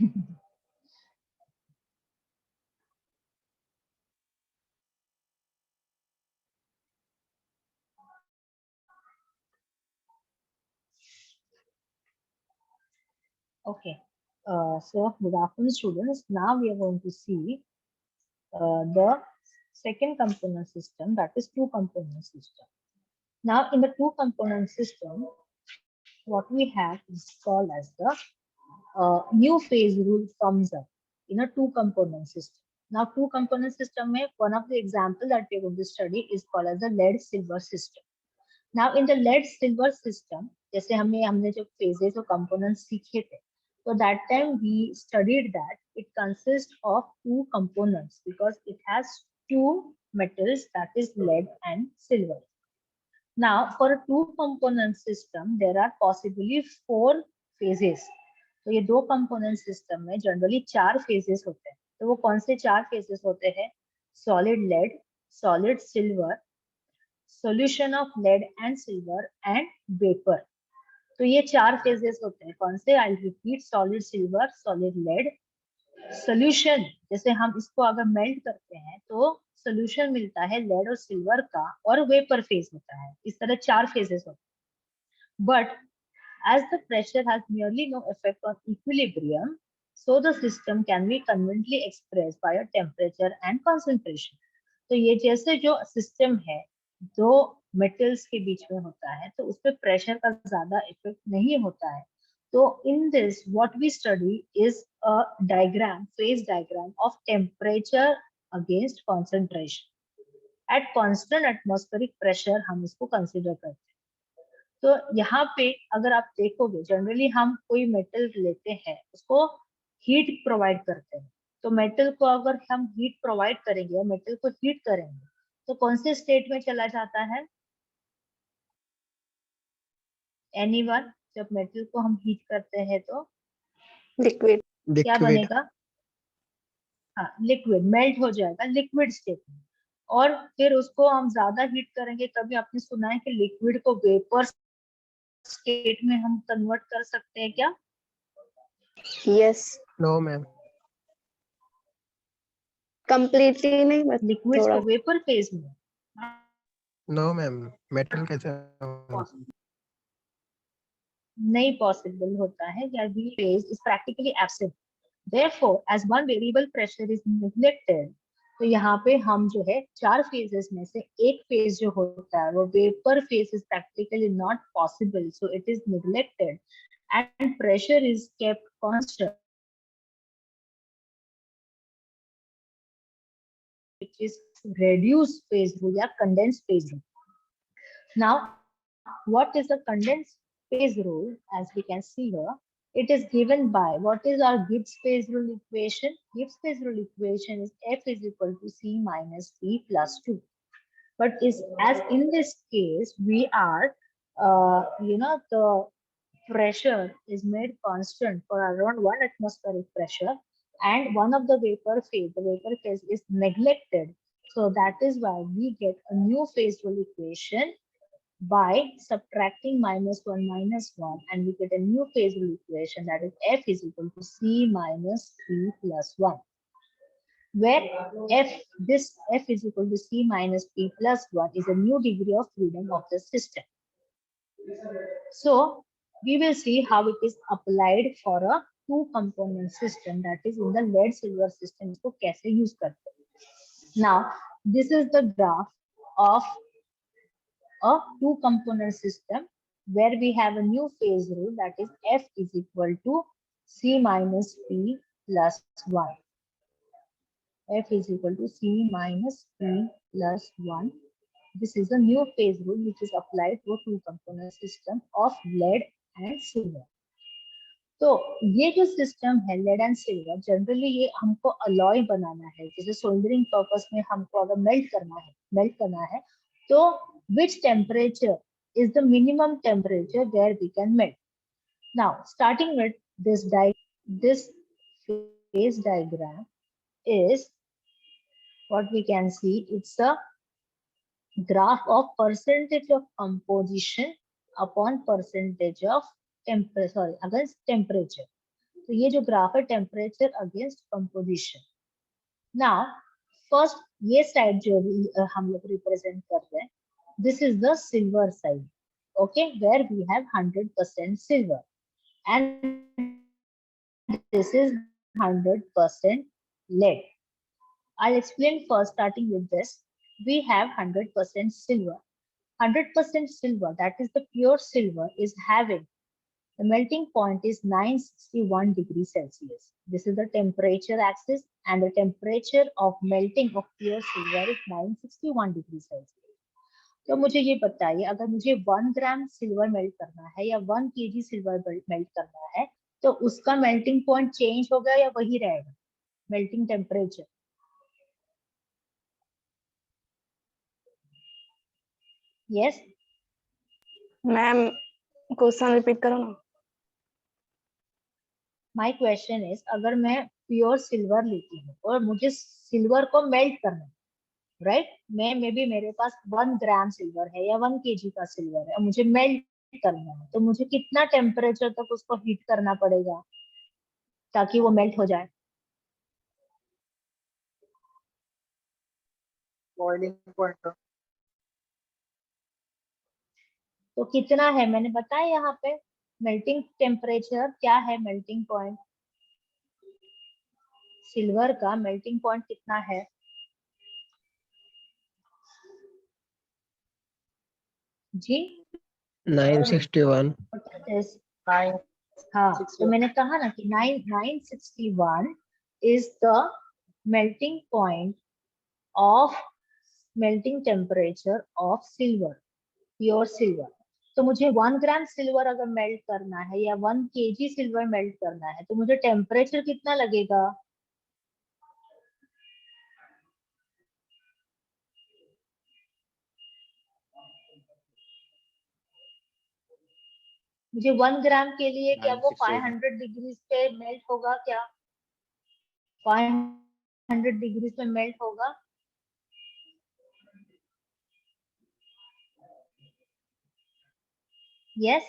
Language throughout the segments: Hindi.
Okay. So good afternoon, students. Now we are going to see the second component system, that is two component system. Now in the two component system, what we have is called as the new phase rule comes up in a two component system. Now two component system में one of the example that we are going to study is called as the lead silver system. Now in the lead silver system, जैसे हमने जो phases और components सीखे थे, so that time we studied that it consists of two components because it has two metals, that is lead and silver. Now for a two component system there are possibly four phases. तो ये दो component system में generally चार phases होते हैं. तो वो कौन से चार phases होते हैं? Solid lead, solid silver, solution of lead and silver and vapor. तो ये चार phases होते हैं. कौन से? I'll repeat: solid silver, solid lead, solution. जैसे हम इसको अगर मेल्ट करते हैं तो सोल्यूशन मिलता है लेड और सिल्वर का, और वेपर फेज होता है. इस तरह चार फेजेस होते हैं. But as the pressure has nearly no effect on equilibrium, so the system can be conveniently expressed by a temperature and concentration. तो ये जैसे जो सिस्टम है दो मेटल्स के बीच में होता है तो उस पर प्रेशर का ज्यादा इफेक्ट नहीं होता है. तो in this what we study is a diagram, phase diagram of temperature against concentration. At constant atmospheric pressure हम इसको कंसिडर करते हैं. तो यहाँ पे अगर आप देखोगे जनरली हम कोई मेटल लेते हैं उसको हीट प्रोवाइड करते हैं. तो मेटल को अगर हम हीट प्रोवाइड करेंगे या मेटल को हीट करेंगे तो कौन से स्टेट में चला जाता है? एनीवन? जब मेटल को हम हीट करते हैं तो लिक्विड. क्या बनेगा? हाँ, लिक्विड. मेल्ट हो जाएगा लिक्विड स्टेट में. और फिर उसको हम ज्यादा हीट करेंगे. कभी आपने सुना है कि लिक्विड को वेपर स्टेट में हम कन्वर्ट कर सकते हैं क्या? यस. No ma'am. कंप्लीटली नहीं, बस लिक्विड्स थोड़ा. को वेपर फेज में नो मैम. मेटल कैसे? नहीं पॉसिबल होता है. या V phase is practically absent. therefore as one variable pressure is neglected, तो यहाँ पे हम जो है चार फेजेस में से एक फेज जो होता है वो vapour phase is practically not possible, so it is neglected and pressure is kept constant, which is reduced phase rule या condensed phase rule. Now what is the condensed phase rule? As we can see here, it is given by what is our Gibbs phase rule equation? Gibbs phase rule equation is F is equal to C minus P plus 2. But is as in this case we are the pressure is made constant for around 1 atmospheric pressure, and one of the vapor phase is neglected. So that is why we get a new phase rule equation by subtracting -1 -1, and we get a new phase rule equation, that is F is equal to C minus P plus 1, where this F is equal to C minus P plus 1 is a new degree of freedom of the system. So we will see how it is applied for a two component system, that is in the lead silver system. इसको कैसे use करते हैं? Now this is the graph of a two component system where we have a new phase rule, that is F is equal to C minus P plus 1. F is equal to C minus P plus 1. This is a new phase rule which is applied to a two component system of lead and silver. तो ये जो सिस्टम है लेड एंड सिल्वर, जनरली ये हमको अलॉय बनाना है. जैसे सोल्डरिंग पर्पस में हमको अगर मेल्ट करना है तो which temperature is the minimum temperature where we can melt? Now starting with this phase diagram is what we can see. It's a graph of percentage of composition upon percentage of against temperature. तो ये जो ग्राफ है temperature against composition. Now first ये साइड जो हम लोग रिप्रेजेंट कर रहे हैं, this is the silver side, okay, where we have 100% silver, and this is 100% lead. I'll explain first, starting with this. We have 100% silver. 100% silver, that is the pure silver, is having the melting point is 961 degrees Celsius. This is the temperature axis, and the temperature of melting of pure silver is 961 degrees Celsius. तो मुझे ये बताइए, अगर मुझे 1 ग्राम सिल्वर मेल्ट करना है या 1 केजी सिल्वर मेल्ट करना है, तो उसका मेल्टिंग पॉइंट चेंज होगा या वही रहेगा melting temperature? Yes, ma'am question repeat करो ना। माय क्वेश्चन इज, अगर मैं प्योर सिल्वर लेती हूँ और मुझे सिल्वर को मेल्ट करना है, राइट, मैं मे बी मेरे पास 1 ग्राम सिल्वर है या 1 केजी का सिल्वर है और मुझे मेल्ट करना है, तो मुझे कितना टेम्परेचर तक उसको हीट करना पड़ेगा ताकि वो मेल्ट हो जाए? Boiling point. तो कितना है मैंने बताया यहाँ पे, मेल्टिंग टेम्परेचर क्या है, मेल्टिंग पॉइंट सिल्वर का मेल्टिंग पॉइंट कितना है? जी 961। हाँ, तो मैंने कहा ना कि 961 is the melting point of melting temperature of silver, pure silver. तो मुझे 1 ग्राम सिल्वर अगर मेल्ट करना है या 1 केजी सिल्वर मेल्ट करना है, तो मुझे टेम्परेचर कितना लगेगा? मुझे 1 ग्राम के लिए क्या वो 500 डिग्री पे मेल्ट होगा क्या? 500 डिग्री पे मेल्ट होगा? यस,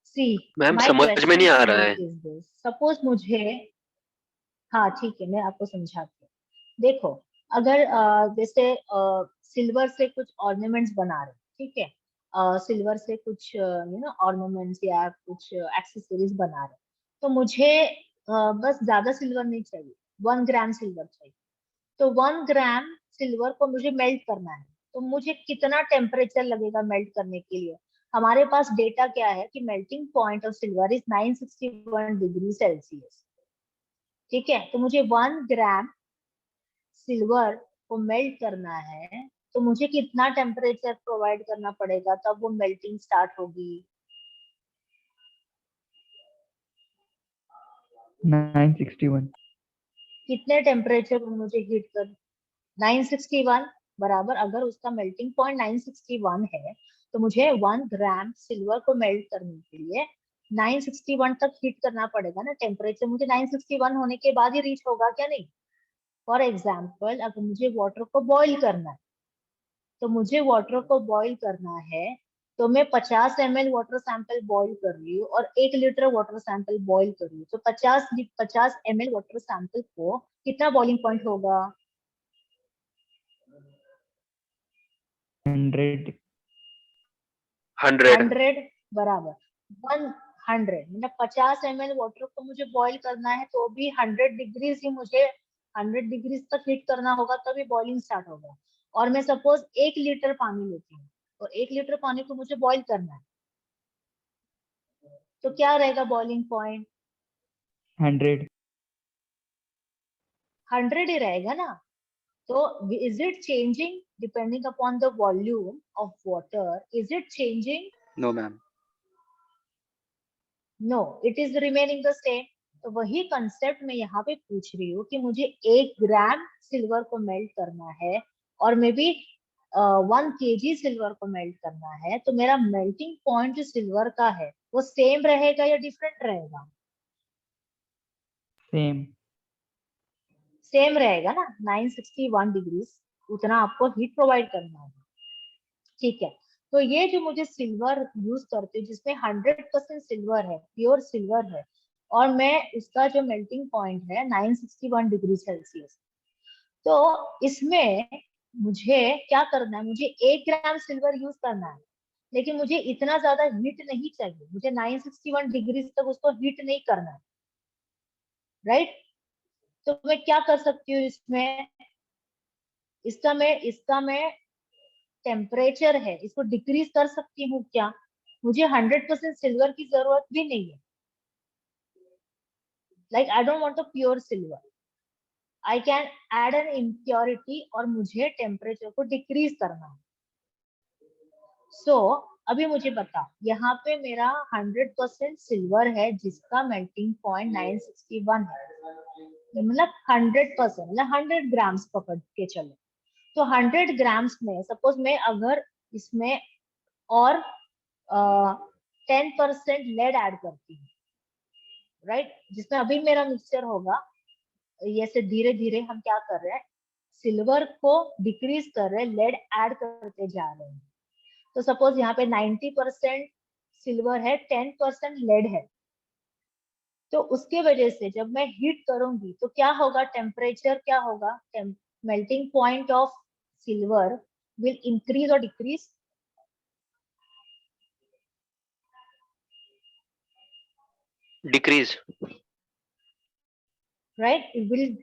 सी मैम माय समझ में क्वेश्चन नहीं आ टू रहा यू है। इज दिस, सपोज मुझे, हाँ ठीक है, मैं आपको समझाती हूँ। देखो, अगर जैसे सिल्वर से कुछ ऑर्नामेंट्स बना रहे, ठीक है, सिल्वर से कुछ ऑर्नामेंट्स या कुछ एक्सेसरीज बना रहे, तो मुझे बस ज्यादा सिल्वर नहीं चाहिए, 1 ग्राम सिल्वर चाहिए। तो 1 ग्राम सिल्वर को मुझे मेल्ट करना है, तो मुझे कितना टेम्परेचर लगेगा मेल्ट करने के लिए? हमारे पास डेटा क्या है कि melting point of silver is 961 degree Celsius, ठीक है। तो मुझे 1 ग्राम सिल्वर को मेल्ट करना है, तो मुझे कितना टेम्परेचर प्रोवाइड करना पड़ेगा तब वो मेल्टिंग स्टार्ट होगी? 961। कितने टेम्परेचर को मुझे हीट कर? 961 बराबर, अगर उसका मेल्टिंग पॉइंट 961 है, तो मुझे 1 ग्राम सिल्वर को मेल्ट करने के लिए 961 तक हीट करना पड़ेगा ना। टेम्परेचर मुझे 961 होने के बाद ही रीच होगा क्या? नहीं। फॉर एग्जाम्पल, अगर मुझे वाटर को बॉईल करना है, तो मुझे वाटर को बॉईल करना है, तो मैं 50 ml वाटर सैंपल बॉईल कर रही हूँ और 1 लीटर वाटर सैंपल बॉईल कर रही हूँ, तो 50 ml वाटर सैंपल को कितना बॉइलिंग पॉइंट होगा? 100। 100। 100 बराबर 100, मतलब 50 ml वाटर को मुझे बॉईल करना है, तो भी 100 डिग्रीज ही मुझे 100 डिग्रीज तक हीट करना होगा, तभी बॉइलिंग स्टार्ट होगा। और मैं सपोज 1 लीटर पानी लेती हूँ और 1 लीटर पानी को मुझे बॉईल करना है, तो क्या रहेगा बॉइलिंग पॉइंट? 100। 100 ही रहेगा ना। तो is it changing depending upon the volume of water? Is it changing? No ma'am. No, it is remaining the same. तो वही कंसेप्ट मैं यहाँ पे पूछ रही हूँ कि मुझे 1 ग्राम सिल्वर को मेल्ट करना है और मे बी 1 केजी सिल्वर को मेल्ट करना है, तो मेरा मेल्टिंग पॉइंट जो सिल्वर का है वो सेम रहेगा या डिफरेंट रहेगा? सेम। सेम रहेगा ना, 961 डिग्रीज। उतना आपको हीट प्रोवाइड करना होगा, ठीक है। तो ये जो मुझे सिल्वर यूज करते हैं जिसमें 100% सिल्वर है, प्योर सिल्वर है, और मैं इसका जो मेल्टिंग पॉइंट है 961 डिग्री सेल्सियस, तो इसमें मुझे क्या करना है, मुझे 1 ग्राम सिल्वर यूज करना है, लेकिन मुझे इतना ज्यादा हीट नहीं चाहिए, मुझे 961 डिग्री तक उसको हीट नहीं करना है, राइट। तो मैं क्या कर सकती हूँ इसमें, इसका मैं टेम्परेचर है इसको डिक्रीज कर सकती हूँ क्या, मुझे 100% सिल्वर की जरूरत भी नहीं है, like I don't want a pure silver, I can add an impurity और मुझे टेम्परेचर को डिक्रीज करना है। सो अभी मुझे बता, यहाँ पे मेरा 100% सिल्वर है जिसका मेल्टिंग पॉइंट 961 है, मतलब 100%, मतलब 100 ग्राम्स पकड़ के चलो। तो 100 ग्राम्स में सपोज मैं अगर इसमें और 10% लेड ऐड करती हूँ, राइट, जिसमें अभी मेरा मिक्सचर होगा, ये धीरे धीरे हम क्या कर रहे हैं, सिल्वर को डिक्रीज कर रहे हैं, लेड ऐड करते जा रहे हैं। तो सपोज यहाँ पे 90% सिल्वर है, 10% लेड है, तो उसके वजह से जब मैं हीट करूंगी तो क्या होगा, टेम्परेचर क्या होगा, melting point of silver will increase और decrease, decrease, right, it will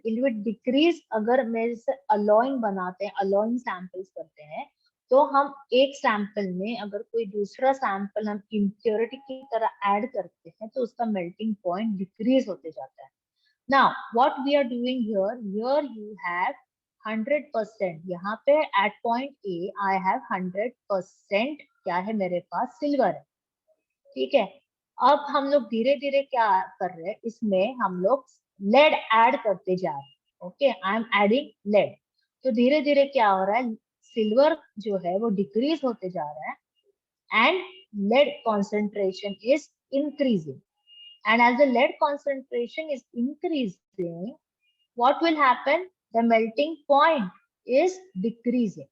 decrease. अगर मेरे से अलॉइंग बनाते हैं, अलॉइंग सैंपल्स करते हैं, तो हम एक सैंपल में अगर कोई दूसरा सैंपल हम इम्प्योरिटी की तरह ऐड करते हैं तो उसका मेल्टिंग पॉइंट डिक्रीज होते जाता है। Now what we are doing here, here you have 100%, यहाँ पे at point A I have 100% क्या है मेरे पास, सिल्वर है, ठीक है। अब हम लोग धीरे धीरे क्या कर रहे हैं, इसमें हम लोग लेड ऐड करते जा रहे हैं, okay, I am adding lead. तो धीरे धीरे क्या हो रहा है, सिल्वर जो है वो डिक्रीज होते जा रहा है and lead concentration is increasing, and as the lead concentration is increasing, what will happen, the melting point is decreasing,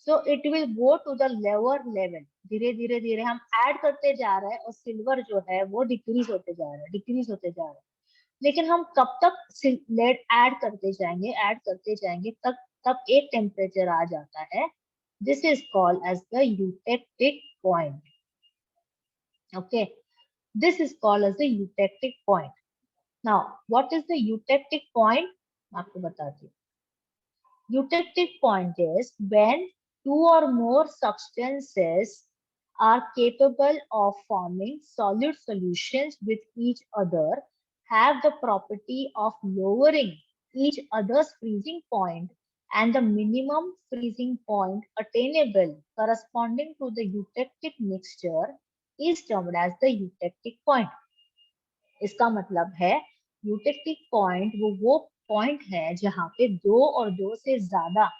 so it will go to the lower level। धीरे धीरे धीरे हम ऐड करते जा रहे हैं और सिल्वर जो है वो डिक्रीज होते जा रहा है, डिक्रीज होते जा रहा है, लेकिन हम कब तक लेड ऐड करते जाएंगे, ऐड करते जाएंगे, तब तब एक टेम्परेचर आ जाता है, this is called as the eutectic point, okay, this is called as the eutectic point. Now what is the eutectic point, आपको बताती हूँ। Eutectic point is when two or more substances are capable of forming solid solutions with each other, have the property of lowering each other's freezing point, and the minimum freezing point attainable corresponding to the eutectic mixture is termed as the eutectic point। इसका मतलब है यूटेक्टिक पॉइंट वो पॉइंट है जहां पे दो और दो से ज्यादा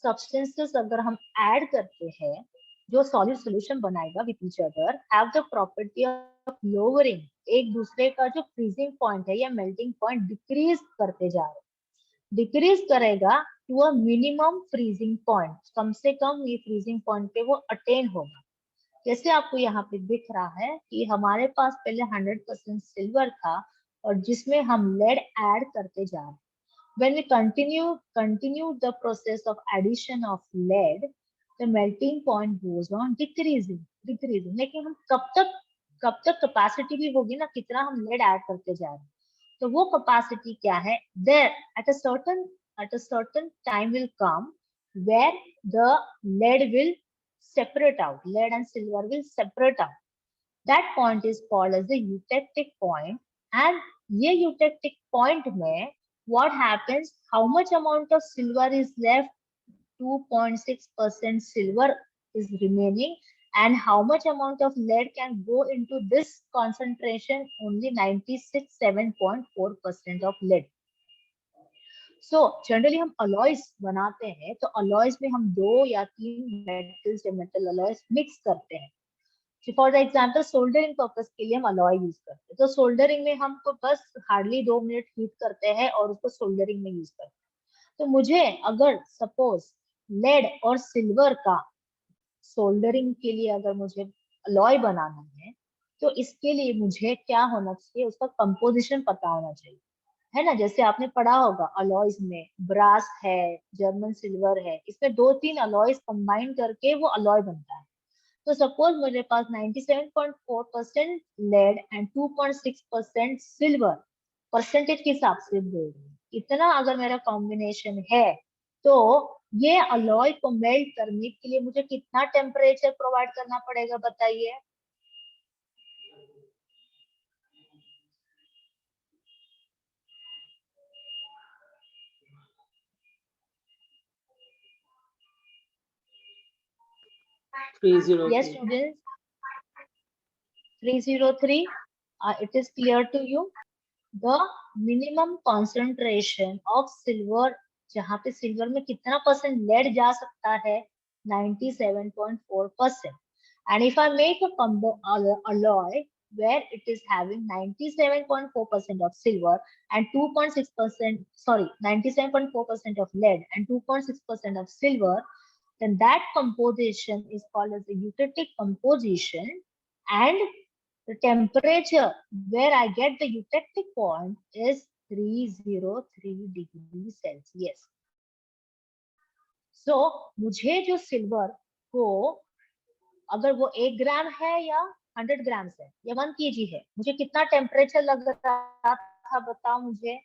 सब्सटेंसेस अगर हम ऐड करते हैं जो सॉलिड सॉल्यूशन बनाएगा with each other, have the property of lowering एक दूसरे का जो फ्रीजिंग पॉइंट है या मेल्टिंग पॉइंट डिक्रीज करते जा रहे, डिक्रीज करेगा to a minimum freezing point, कम से कम ये फ्रीजिंग पॉइंट पे वो अटेन होगा। जैसे आपको यहाँ पे दिख रहा है कि हमारे पास पहले 100% सिल्वर था और जिसमें हम लेड ऐड करते जा रहे हैं। When we continue the process of addition of lead, the melting point goes on decreasing। लेकिन हम कब तक कैपेसिटी भी होगी ना, कितना हम लेड ऐड करते जा रहे हैं, तो वो कैपेसिटी क्या है, there at a certain time will come where the lead will separate out, lead and silver will separate out, that point is called as the eutectic point। and ये eutectic point में what happens, how much amount of silver is left, 2.6% silver is remaining, and how much amount of lead can go into this concentration, only 96.7.4% of lead। So generally हम अलॉयज बनाते हैं तो अलॉयज में हम 2 या 3 मेटल्स या मेटल अलॉयज मिक्स करते हैं। For the example soldering purpose के लिए हम अलॉय यूज करते हैं, तो सोल्डरिंग में हमको बस हार्डली 2 मिनट हीट करते हैं और उसको सोल्डरिंग में यूज करते हैं। तो मुझे अगर सपोज लेड और सिल्वर का सोल्डरिंग के लिए अगर मुझे अलॉय बनाना है, तो इसके लिए मुझे क्या होना चाहिए, उसका कंपोजिशन पता होना चाहिए, है ना। जैसे आपने पढ़ा होगा अलॉयज में ब्रास है, जर्मन सिल्वर है, इसमें 2-3 अलॉयज कंबाइन करके वो अलॉय बनता है। तो सपोज मेरे पास 97.4% लेड एंड 2.6% सिल्वर, परसेंटेज के हिसाब से बोल रही हूँ, इतना अगर मेरा कॉम्बिनेशन है, तो ये अलॉय को मेल्ट करने के लिए मुझे कितना टेम्परेचर प्रोवाइड करना पड़ेगा, बताइए। Yes, students. 303. It is clear to you. The minimum concentration of silver, जहाँ पे सिल्वर में कितना परसेंट लेड जा सकता है, 97.4%. And if I make a combo alloy where it is having 97.4% of silver and 2.6%, sorry, 97.4% of lead and 2.6% of silver, then that composition is called as a eutectic composition, and the temperature where I get the eutectic point is 303 degrees Celsius. So मुझे जो सिल्वर को, अगर वो 1 ग्राम है या 100 ग्राम है या 1 kg है, मुझे कितना टेम्परेचर लग रहा था, बताओ मुझे।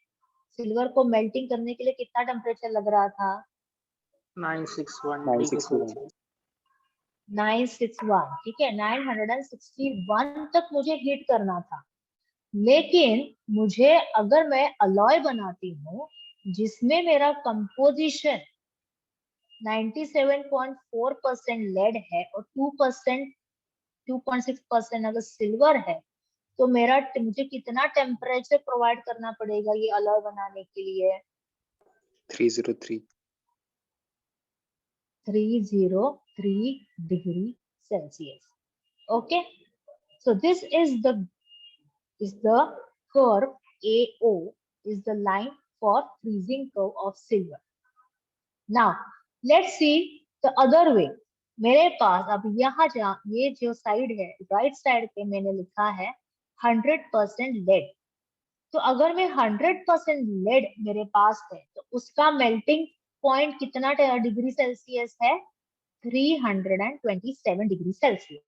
सिल्वर को मेल्टिंग करने के लिए कितना टेम्परेचर लग रहा था? 961 961, ठीक है, 961 तक मुझे हीट करना था। लेकिन मुझे, अगर मैं अलॉय बनाती हूँ जिसमें मेरा कंपोजिशन 97.4% लेड है और 2.6% अगर सिल्वर है, तो मुझे कितना टेम्परेचर प्रोवाइड करना पड़ेगा ये अलॉय बनाने के लिए? 303 degree Celsius. Okay, so this is the curve AO, is the line for freezing curve of silver. Now let's see the other way. मेरे पास अब यहाँ ये जो साइड है, राइट साइड पे मैंने लिखा है 100% लेड। तो अगर मैं 100% लेड मेरे पास है, तो उसका मेल्टिंग पॉइंट कितना डिग्री सेल्सियस है? 327 degree Celsius.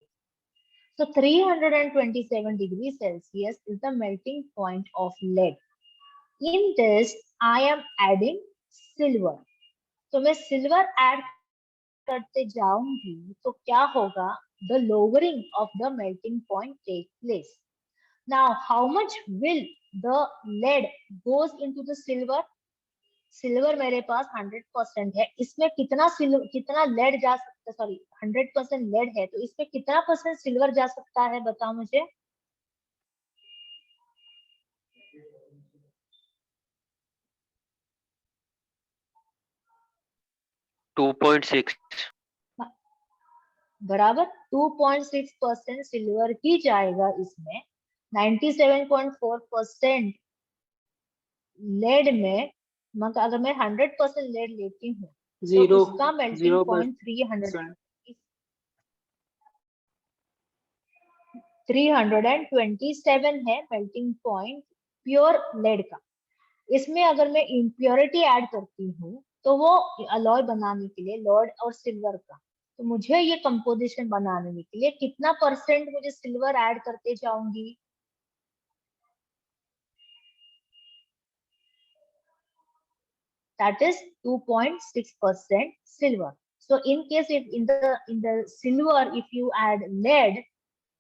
So 327 degrees Celsius is the melting point of lead. In this, I am adding silver. तो मैं silver add करते जाऊंगी तो क्या होगा? The lowering of the melting point take place. Now, how much will the lead goes into the silver? Silver मेरे पास 100% है, इसमें कितना लेड जा सकता है, सॉरी 100% लेड है, तो इसमें कितना परसेंट सिल्वर जा सकता है, बताओ मुझे। बराबर 2.6% सिल्वर ही जाएगा इसमें। 97.4% लेड में, मतलब अगर मैं 100% लेड लेती हूँ तो उसका मेल्टिंग पॉइंट 327 है, मेल्टिंग पॉइंट प्योर लेड का। इसमें अगर मैं इम्प्योरिटी ऐड करती हूँ तो वो अलॉय बनाने के लिए लेड और सिल्वर का, तो मुझे ये कंपोजिशन बनाने के लिए कितना परसेंट मुझे सिल्वर ऐड करते जाऊंगी? That is 2.6% silver. So in case if in the silver, if you add lead,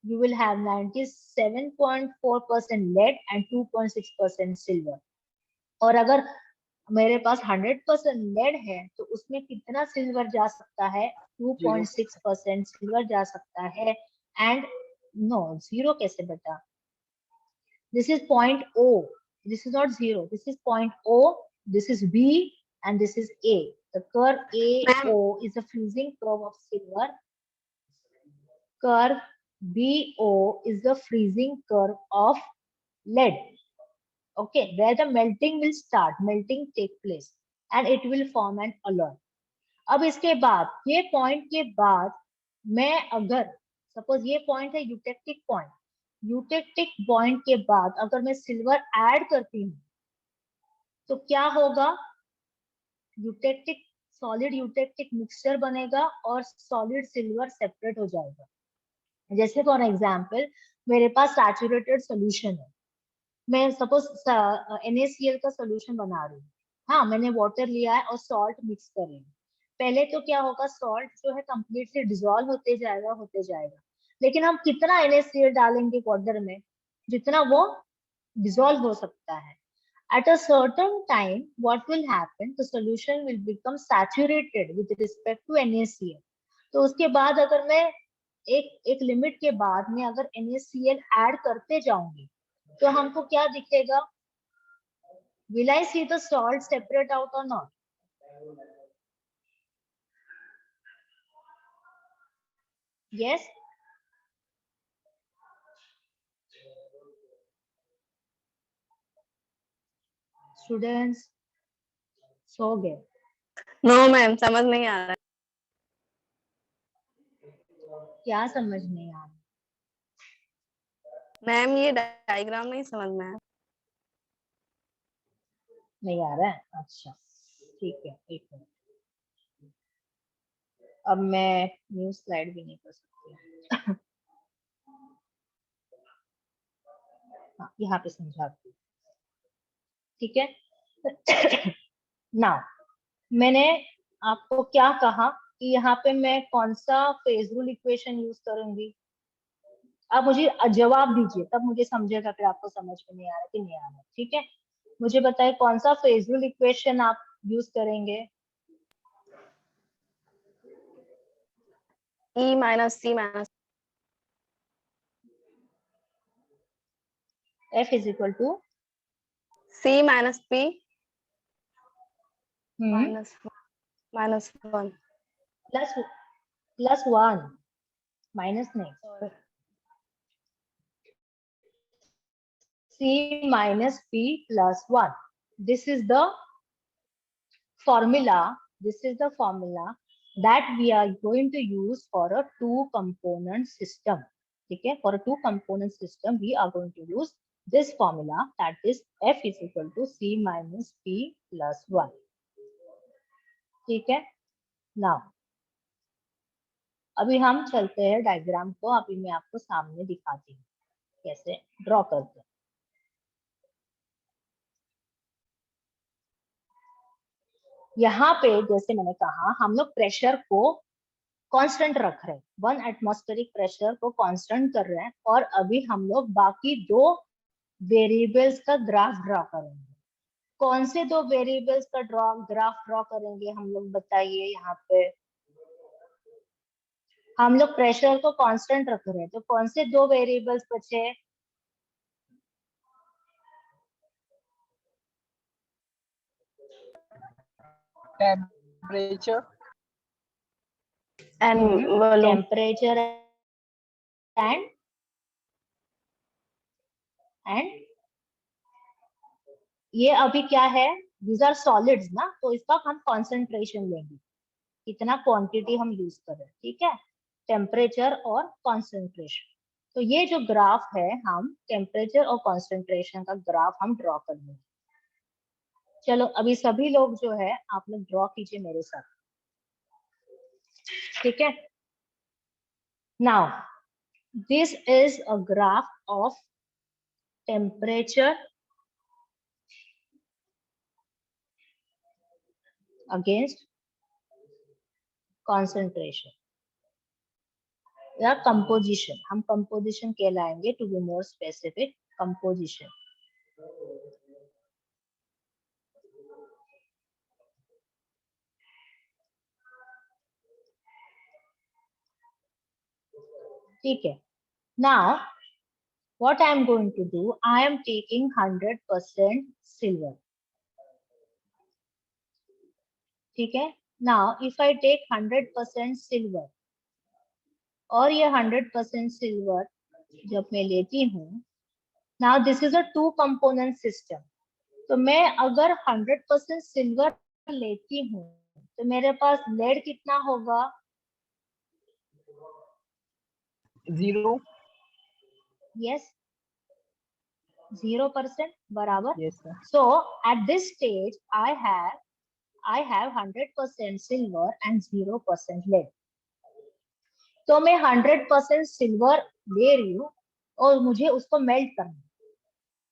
you will have 97.4% lead and 2.6% silver. और अगर मेरे पास 100% लेड है तो उसमें कितना सिल्वर जा सकता है? 2.6% सिल्वर जा सकता है। एंड नो, जीरो कैसे बेटा? This is point O, this is not zero, this is point O, this is B, and this is A. The curve AO is a freezing curve of silver. Curve BO is the freezing curve of lead. Okay, where the melting will start, melting take place, and it will form an alloy. अब इसके बाद ये पॉइंट के बाद मैं अगर सपोज ये पॉइंट है यूटेक्टिक पॉइंट, यूटेक्टिक पॉइंट के बाद अगर मैं सिल्वर ऐड करती हूँ तो क्या होगा, यूटेक्टिक सॉलिड यूटेक्टिक मिक्सचर बनेगा और सॉलिड सिल्वर सेपरेट हो जाएगा। जैसे फॉर एग्जांपल मेरे पास सैचुरेटेड सॉल्यूशन है, मैं सपोज NaCl का सॉल्यूशन बना रही हूँ, हाँ मैंने वाटर लिया है और सॉल्ट मिक्स कर रही हूँ। पहले तो क्या होगा, सॉल्ट जो है कंप्लीटली डिसॉल्व होते जाएगा, लेकिन हम कितना NaCl डालेंगे वाटर में, जितना वो डिसॉल्व हो सकता है। At a certain time, what will happen? The solution will become saturated with respect to NaCl. तो उसके बाद अगर मैं एक लिमिट के बाद में अगर NaCl ऐड करते जाऊंगी तो हमको क्या दिखेगा? Will I see the salt separate out or not? Yes. Students सो गए? नो मैम, समझ नहीं आ रहा। क्या समझ नहीं आ रहा? मैम ये डायग्राम नहीं समझ में आया। नहीं आ रहा है? अच्छा ठीक है, एक मिनट। अब मैं न्यू स्लाइड भी नहीं कर सकती। हाँ, यहाँ पे समझाती हूँ, ठीक है। नाउ मैंने आपको क्या कहा कि यहाँ पे मैं कौन सा फेज रूल इक्वेशन यूज करूंगी। अब मुझे जवाब दीजिए, तब मुझे समझेगा कि आपको समझ में नहीं आ रहा कि नहीं आ रहा। ठीक है, मुझे बताइए कौन सा फेज रूल इक्वेशन आप यूज करेंगे। E minus C minus F is equal to C minus P plus minus 1। Plus 1 minus नहीं, C minus P plus 1. This is the formula. This is the formula that we are going to use for a two component system. Okay, for a two component system, we are going to use this formula, that is F is equal to C minus P plus 1. ठीक है, now अभी हम चलते हैं डायग्राम को, अभी मैं आपको सामने दिखाती हूँ कैसे ड्रॉ करते हैं। यहाँ पे जैसे मैंने कहा हम लोग प्रेशर को कांस्टेंट रख रहे हैं, 1 एटमॉस्फेरिक प्रेशर को कांस्टेंट कर रहे हैं, और अभी हम लोग बाकी दो वेरिएबल्स का ग्राफ ड्रॉ करेंगे। कौन से दो वेरिएबल्स का ग्राफ ड्रॉ करेंगे हम लोग, बताइए। यहाँ पे हम लोग प्रेशर को कांस्टेंट रख रहे हैं, तो कौन से दो वेरिएबल्स बचे? Temperature and volume. Temperature and ये अभी क्या है, दीज आर सॉलिड्स ना, तो इसका हम कॉन्सेंट्रेशन लेंगे, कितना क्वांटिटी हम यूज कर रहे हैं। ठीक है, टेम्परेचर और कॉन्सेंट्रेशन। तो ये जो ग्राफ है, हम टेम्परेचर और कॉन्सेंट्रेशन का ग्राफ हम ड्रॉ कर लेंगे। चलो अभी सभी लोग जो है आप लोग ड्रॉ कीजिए मेरे साथ। ठीक है, now this is a graph of temperature against concentration या कंपोजिशन, हम कंपोजिशन कहलाएंगे, to be more specific composition. ठीक है, now what I am going to do, I am taking 100% silver. ठीक है, now if I take 100% silver, और ये 100% सिल्वर जब मैं लेती हूँ, now this is a two component system, तो मैं अगर 100% सिल्वर लेती हूँ तो मेरे पास लेड कितना होगा? 0. यस, 0% बराबर. Yes, sir. So at this stage I have 100% silver and 0% lead. तो मैं 100% सिल्वर ले रही हूँ और मुझे उसको मेल्ट करना है.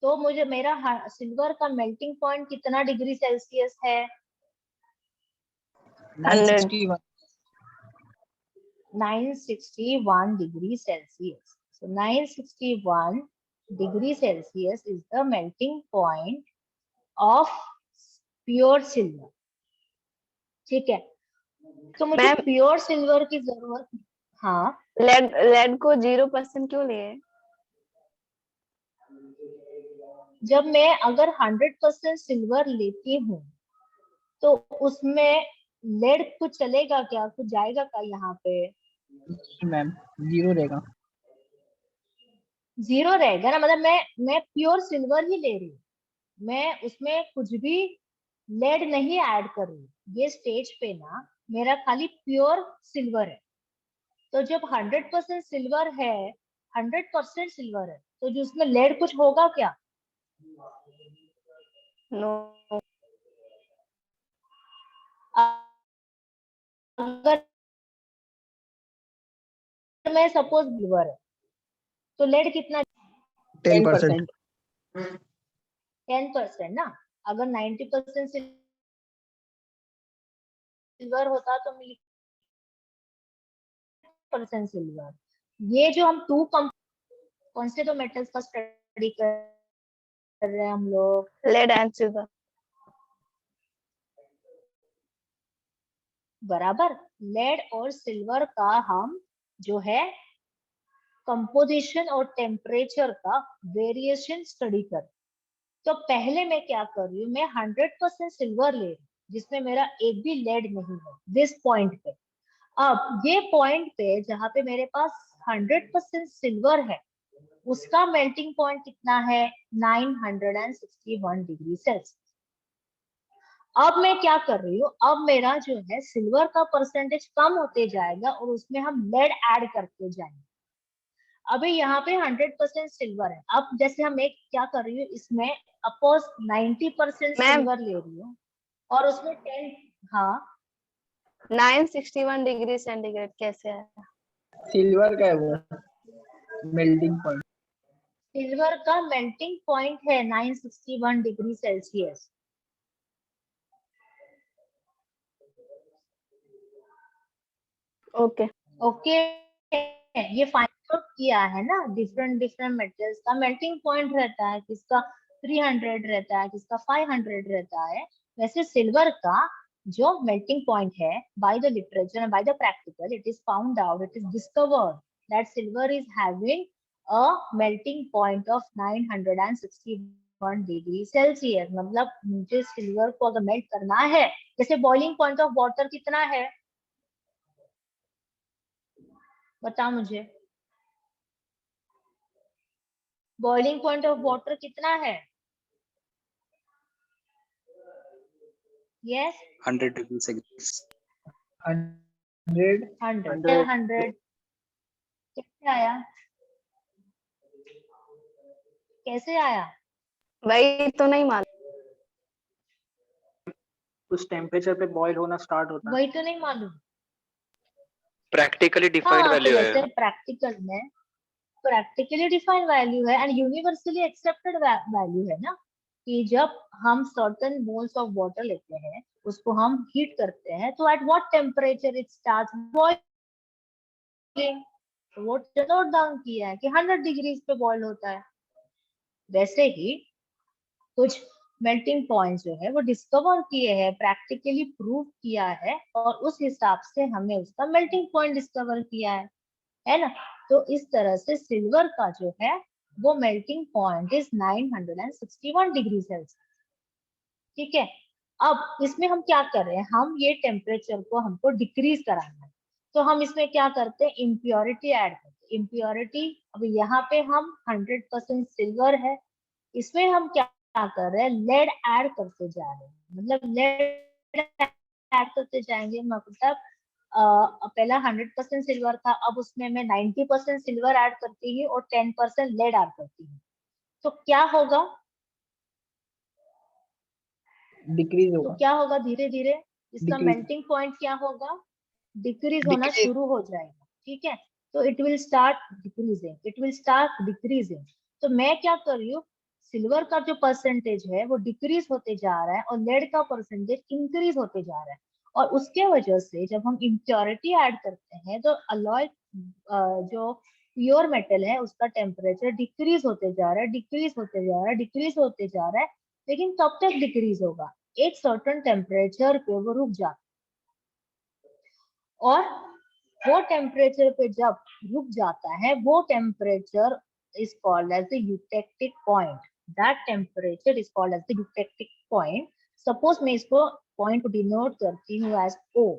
तो मुझे मेरा सिल्वर का मेल्टिंग पॉइंट कितना डिग्री सेल्सियस है? 961. 961 degree Celsius. So 961 degree Celsius is the melting point of pure silver. ठीक है, तो मुझे Ma'am- प्योर सिल्वर की जरूरत. हाँ, लेड को 0% क्यों लिए? जब मैं अगर 100% सिल्वर लेती हूँ तो उसमें लेड कुछ चलेगा क्या, कुछ जाएगा क्या यहाँ पे? मैम 0 रहेगा. 0 रहेगा ना, मतलब मैं प्योर सिल्वर ही ले रही हूँ, मैं उसमें कुछ भी लेड नहीं ऐड कर रही. ये स्टेज पे ना मेरा खाली प्योर सिल्वर है. तो जब 100% सिल्वर है, 100% सिल्वर है, तो जो उसमें लेड कुछ होगा क्या? नो. अगर मैं सपोज सिल्वर है तो लेड कितना? 10%. 10% ना. अगर 90% सिल्वर होता तो मिली % सिल्वर. ये जो हम कौन से तो मेटल्स का स्टडी कर रहे हैं हम लोग? Lead and silver. बराबर. लेड और सिल्वर का हम जो है कंपोजिशन और टेम्परेचर का वेरिएशन स्टडी कर. तो पहले मैं क्या कर रही हूँ, मैं 100% सिल्वर ले रही हूँ जिसमें मेरा एक भी लेड नहीं है दिस पॉइंट पे. अब ये पॉइंट पे जहाँ पे मेरे पास 100% सिल्वर है, उसका मेल्टिंग पॉइंट कितना है? 961 डिग्री सेल्सियस. अब मैं क्या कर रही हूँ, अब मेरा जो है सिल्वर का परसेंटेज कम होते जाएगा और उसमें हम लेड ऐड करते जाएंगे. अभी यहाँ पे 100% सिल्वर है. अब जैसे हम एक क्या कर रही हूँ, इसमें अपोज 90% मैम- सिल्वर ले रही हूँ और उसमें 10. हाँ, 961 डिग्री सेंटीग्रेड कैसे आया? सिल्वर का है वो मेल्टिंग पॉइंट. सिल्वर का मेल्टिंग पॉइंट है 961 डिग्री सेल्सियस. ओके. ओके, ये फाइंड आउट किया है ना. डिफरेंट डिफरेंट मेटल्स का मेल्टिंग पॉइंट रहता है, किसका 300 रहता है, किसका 500 रहता है. वैसे सिल्वर का जो मेल्टिंग पॉइंट है, by the literature and by the practical, it is found out, it is discovered that silver is having a melting point of 961 degree Celsius. मतलब मुझे सिल्वर को अगर मेल्ट करना है, जैसे बॉइलिंग पॉइंट ऑफ वाटर कितना है, बताओ मुझे. बॉइलिंग पॉइंट ऑफ वाटर कितना है? Yes, 100 degrees Celsius. 100. 100. कैसे आया? कैसे आया? वही तो नहीं मालूम. उस टेम्परेचर पे बॉईल होना स्टार्ट होता है. वही तो नहीं मालूम. Practically defined हाँ, तो value जैसे है. प्रैक्टिकली डिफाइंड वैल्यू है एंड यूनिवर्सली एक्सेप्टेड वैल्यू है ना, कि जब हम सर्टेन मोल्स ऑफ वाटर लेते हैं, उसको हम हीट करते हैं, तो at what temperature it starts boiling. तो वो नोट डाउन किया है कि 100 डिग्रीज पे बॉईल होता है. वैसे ही कुछ मेल्टिंग पॉइंट जो है वो डिस्कवर किए हैं, प्रैक्टिकली प्रूव किया है, और उस हिसाब से हमने उसका मेल्टिंग पॉइंट डिस्कवर किया है ना. तो इस तरह से सिल्वर का जो है वो melting point is 961 degree Celsius. ठीक है. अब इसमें हम क्या कर रहे हैं, हम ये टेम्परेचर को हमको डिक्रीज कराना है. तो हम इसमें क्या करते हैं, इम्प्योरिटी ऐड करते हैं. इम्प्योरिटी, अब यहाँ पे हम 100% सिल्वर है, इसमें हम क्या कर रहे हैं, लेड ऐड करते जा रहे हैं. मतलब लेड ऐड करते जाएंगे, मतलब पहला 100% सिल्वर था, अब उसमें मैं 90% सिल्वर ऐड करती हूँ और 10% लेड ऐड करती हूँ, तो क्या होगा? डिक्रीज तो होगा। क्या होगा? धीरे धीरे इसका Decrease. मेल्टिंग पॉइंट क्या होगा? डिक्रीज होना Decrease. शुरू हो जाएगा, ठीक है? तो it will start decreasing, it will start decreasing. तो मैं क्या कर रही हूँ, सिल्वर का जो परसेंटेज है वो डिक्रीज होते जा रहा है और लेड का परसेंटेज इंक्रीज होते जा रहा है, और उसके वजह से जब हम इम्प्योरिटी ऐड करते हैं तो अलॉय जो प्योर मेटल है उसका टेम्परेचर डिक्रीज होते जा रहा है, डिक्रीज होते जा रहा है, डिक्रीज होते जा रहा है। लेकिन कब तक डिक्रीज होगा? एक सर्टेन टेम्परेचर पे वो रुक जाता है, और वो टेम्परेचर पे जब रुक जाता है, वो temperature is called as the eutectic point. That temperature is called as the eutectic point. Suppose मैं इसको पॉइंट को डिनोट करती हूँ एज O।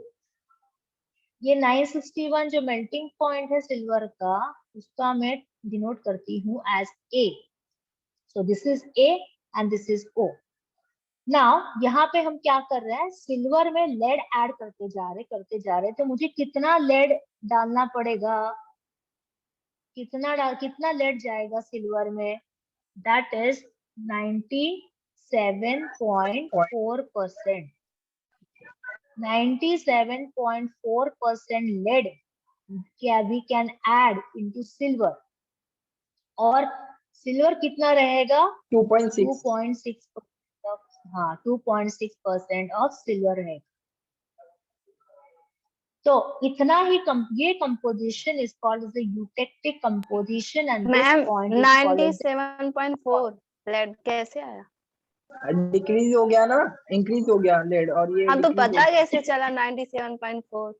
ये 961 जो मेल्टिंग पॉइंट है सिल्वर का, उसका मैं डिनोट करती हूँ as A। So this is A and this is O। नाउ यहाँ पे हम क्या कर रहे हैं, सिल्वर में लेड ऐड करते जा रहे, तो मुझे कितना लेड डालना पड़ेगा? कितना लेड जाएगा सिल्वर में? That is 97.4%। 97.4% लेड क्या we can add into silver, और सिल्वर कितना रहेगा? 2.6. 2.6। हाँ, 2.6% ऑफ सिल्वर है। तो इतना ही ये composition is called as the eutectic composition and this ma'am point is called as 97.4 lead कैसे आया? डिक्रीज हो गया ना, इंक्रीज हो गया लेड, और ये हाँ तो decrease पता हो गया। कैसे चला 97.4?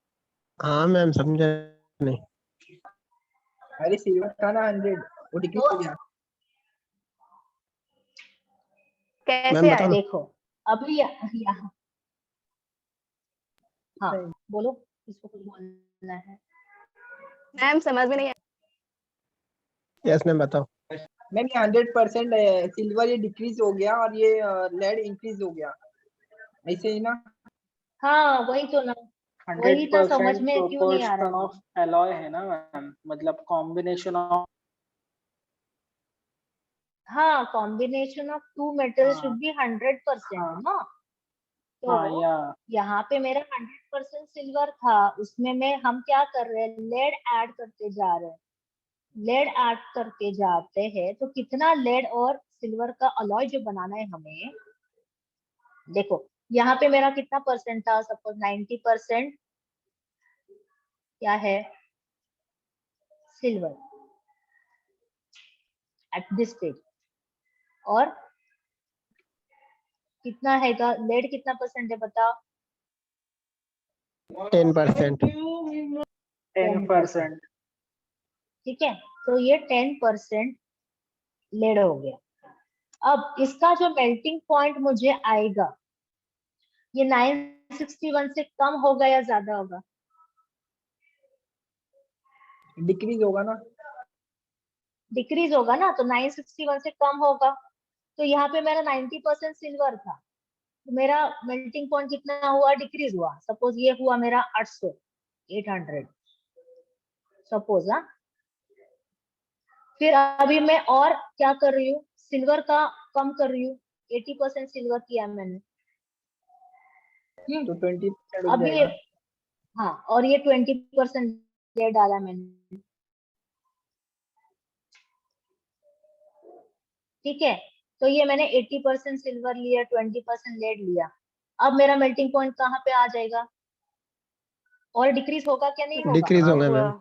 हाँ मैम समझा नहीं। अरे सिल्वर था ना 100, वो डिक्रीज हो गया। कैसे मैम आया? बताओ ना। देखो अभी यहाँ, हाँ बोलो, इसको कुछ बोलना है? मैम समझ में नहीं आया। यस मैम बताओ। मैम ये 100% सिल्वर ये डिक्रीज हो गया और ये लेड इंक्रीज हो गया, ऐसे ही ना। हाँ वही तो ना, वही ना, समझ 100% में क्यों नहीं आ रहा प्रोपोर्शन है? ऑफ एलॉय है ना मैम, मतलब कॉम्बिनेशन ऑफ। हाँ, combination of two metal should हाँ बी 100% हाँ ना। हाँ तो या यहाँ पे मेरा 100% सिल्वर था, उसमें में हम क्या कर रहे हैं, लेड ऐड करते जा रहे हैं। लेड ऐड करके जाते हैं तो कितना लेड और सिल्वर का अलॉय जो बनाना है हमें, देखो यहाँ पे मेरा कितना परसेंट था, सपोज 90% क्या है, सिल्वर एट दिस स्टेज, और कितना है लेड, कितना परसेंट है बताओ? 10%। 10%। ठीक है, तो ये 10% लेड हो गया। अब इसका जो मेल्टिंग पॉइंट मुझे आएगा, ये 961 से कम होगा या ज्यादा होगा? डिक्रीज होगा ना। डिक्रीज होगा ना, तो 961 से कम होगा। तो यहाँ पे मेरा 90% सिल्वर था, तो मेरा मेल्टिंग पॉइंट कितना हुआ, डिक्रीज हुआ। सपोज ये हुआ मेरा 800, 800 सपोज। हाँ, फिर अभी मैं और क्या कर रही हूँ, सिल्वर का कम कर रही हूँ, 80% सिल्वर किया मैंने। तो 20% हो अब ये, जाएगा। हाँ, और ये 20% ले डाला मैंने, ठीक है। तो ये मैंने 80% सिल्वर लिया, 20% लेड लिया। अब मेरा मेल्टिंग पॉइंट कहाँ पे आ जाएगा, और डिक्रीज होगा क्या नहीं होगा? डिक्रीज हाँ होगा हुआ। मैम।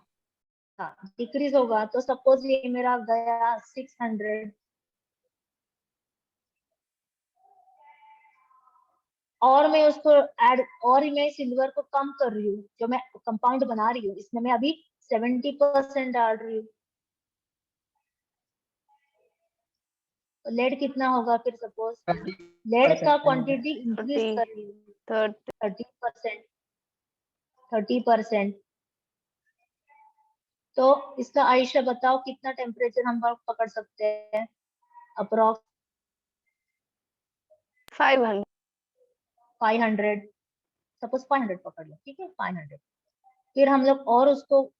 हाँ, डिक्रीज होगा। तो सपोज ये मेरा गया 600, और मैं उसको ऐड, और मैं सिल्वर को कम कर रही हूँ, जो मैं कंपाउंड बना रही हूँ इसमें मैं अभी 70% डाल रही हूँ। तो लेड कितना होगा फिर? सपोज लेड का 30% क्वांटिटी इंक्रीज 30 कर रही हूँ, 30 30%, 30%। तो इसका आयशा बताओ कितना टेम्परेचर हम पकड़ सकते हैं अप्रोक्स? 500 500 सपोज 500 पकड़ लो, ठीक है 500। फिर हम लोग और उसको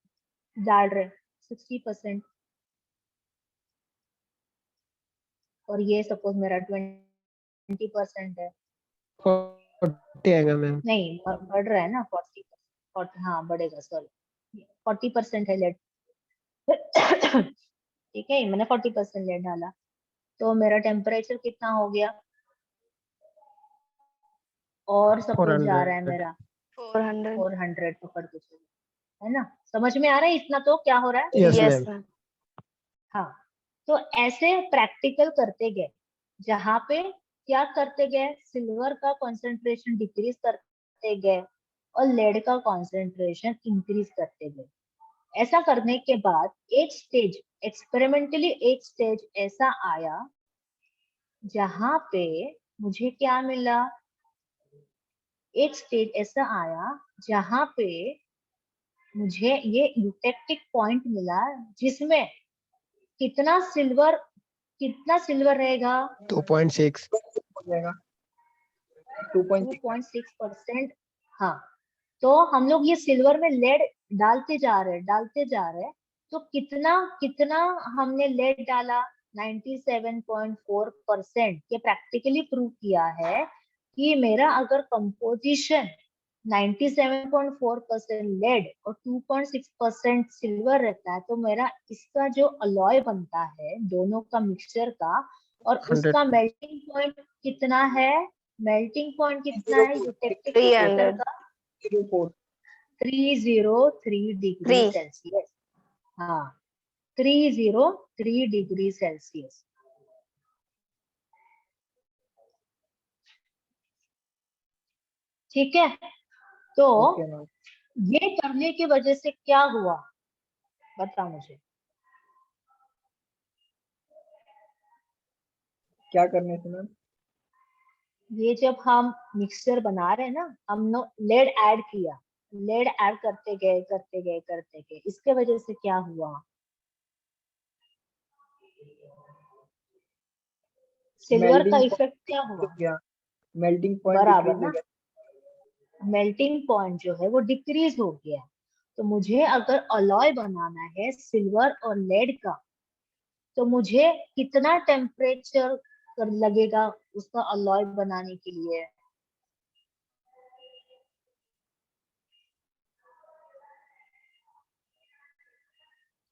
डाल रहे 60%, और ये सपोज मेरा 20% है, 40 आएगा मैम। नहीं बढ़ रहा है ना 40, हाँ बढ़ेगा, सॉरी 40% है लेट। ठीक है, मैंने 40% लेट डाला, तो मेरा टेम्परेचर कितना हो गया, और सपोज जा रहा है 400। मेरा 400। 400 पकड़ के चलो, है ना, समझ में आ रहा है इतना तो क्या हो रहा है। Yes Yes, ma'am. ma'am. हाँ, तो ऐसे प्रैक्टिकल करते गए, जहाँ पे क्या करते गए, सिल्वर का कंसंट्रेशन डिक्रीज करते गए और लेड का कंसंट्रेशन इंक्रीज करते गए। ऐसा करने के बाद एक स्टेज, एक्सपेरिमेंटली एक स्टेज ऐसा आया जहाँ पे मुझे क्या मिला, एक स्टेज ऐसा आया जहाँ पे मुझे ये यूटेक्टिक पॉइंट मिला, जिसमें कितना सिल्वर रहेगा, 2.6। हो जाएगा 2.6। 2.6%। हाँ, तो हम लोग ये सिल्वर में लेड डालते जा रहे, तो कितना कितना हमने लेड डाला, 97.4%। ये प्रैक्टिकली प्रूव किया है कि मेरा अगर कंपोजिशन 97.4% लेड और 2.6% सिल्वर रहता है, तो मेरा इसका जो अलॉय बनता है दोनों का मिक्सचर का, और 100। उसका मेल्टिंग पॉइंट कितना है, यूटेक्टिक 300। मिक्सचर का 04। 303 डिग्री 3। सेल्सियस। हाँ, 303 डिग्री सेल्सियस। ठीक है, तो ओके मैम। ये करने की वजह से क्या हुआ, बता मुझे। क्या करने से मैम? ये जब हम मिक्सचर बना रहे हैं ना, हमने लेड ऐड किया, लेड ऐड करते गए, इसके वजह से क्या हुआ, सिल्वर का मेल्टिंग इफेक्ट क्या हो हुआ, गया, मेल्टिंग पॉइंट बराबर डिक्रीज हो ना, गया। मेल्टिंग पॉइंट जो है वो डिक्रीज हो गया। तो मुझे अगर अलॉय बनाना है सिल्वर और लेड का, तो मुझे कितना टेम्परेचर लगेगा उसका अलॉय बनाने के लिए,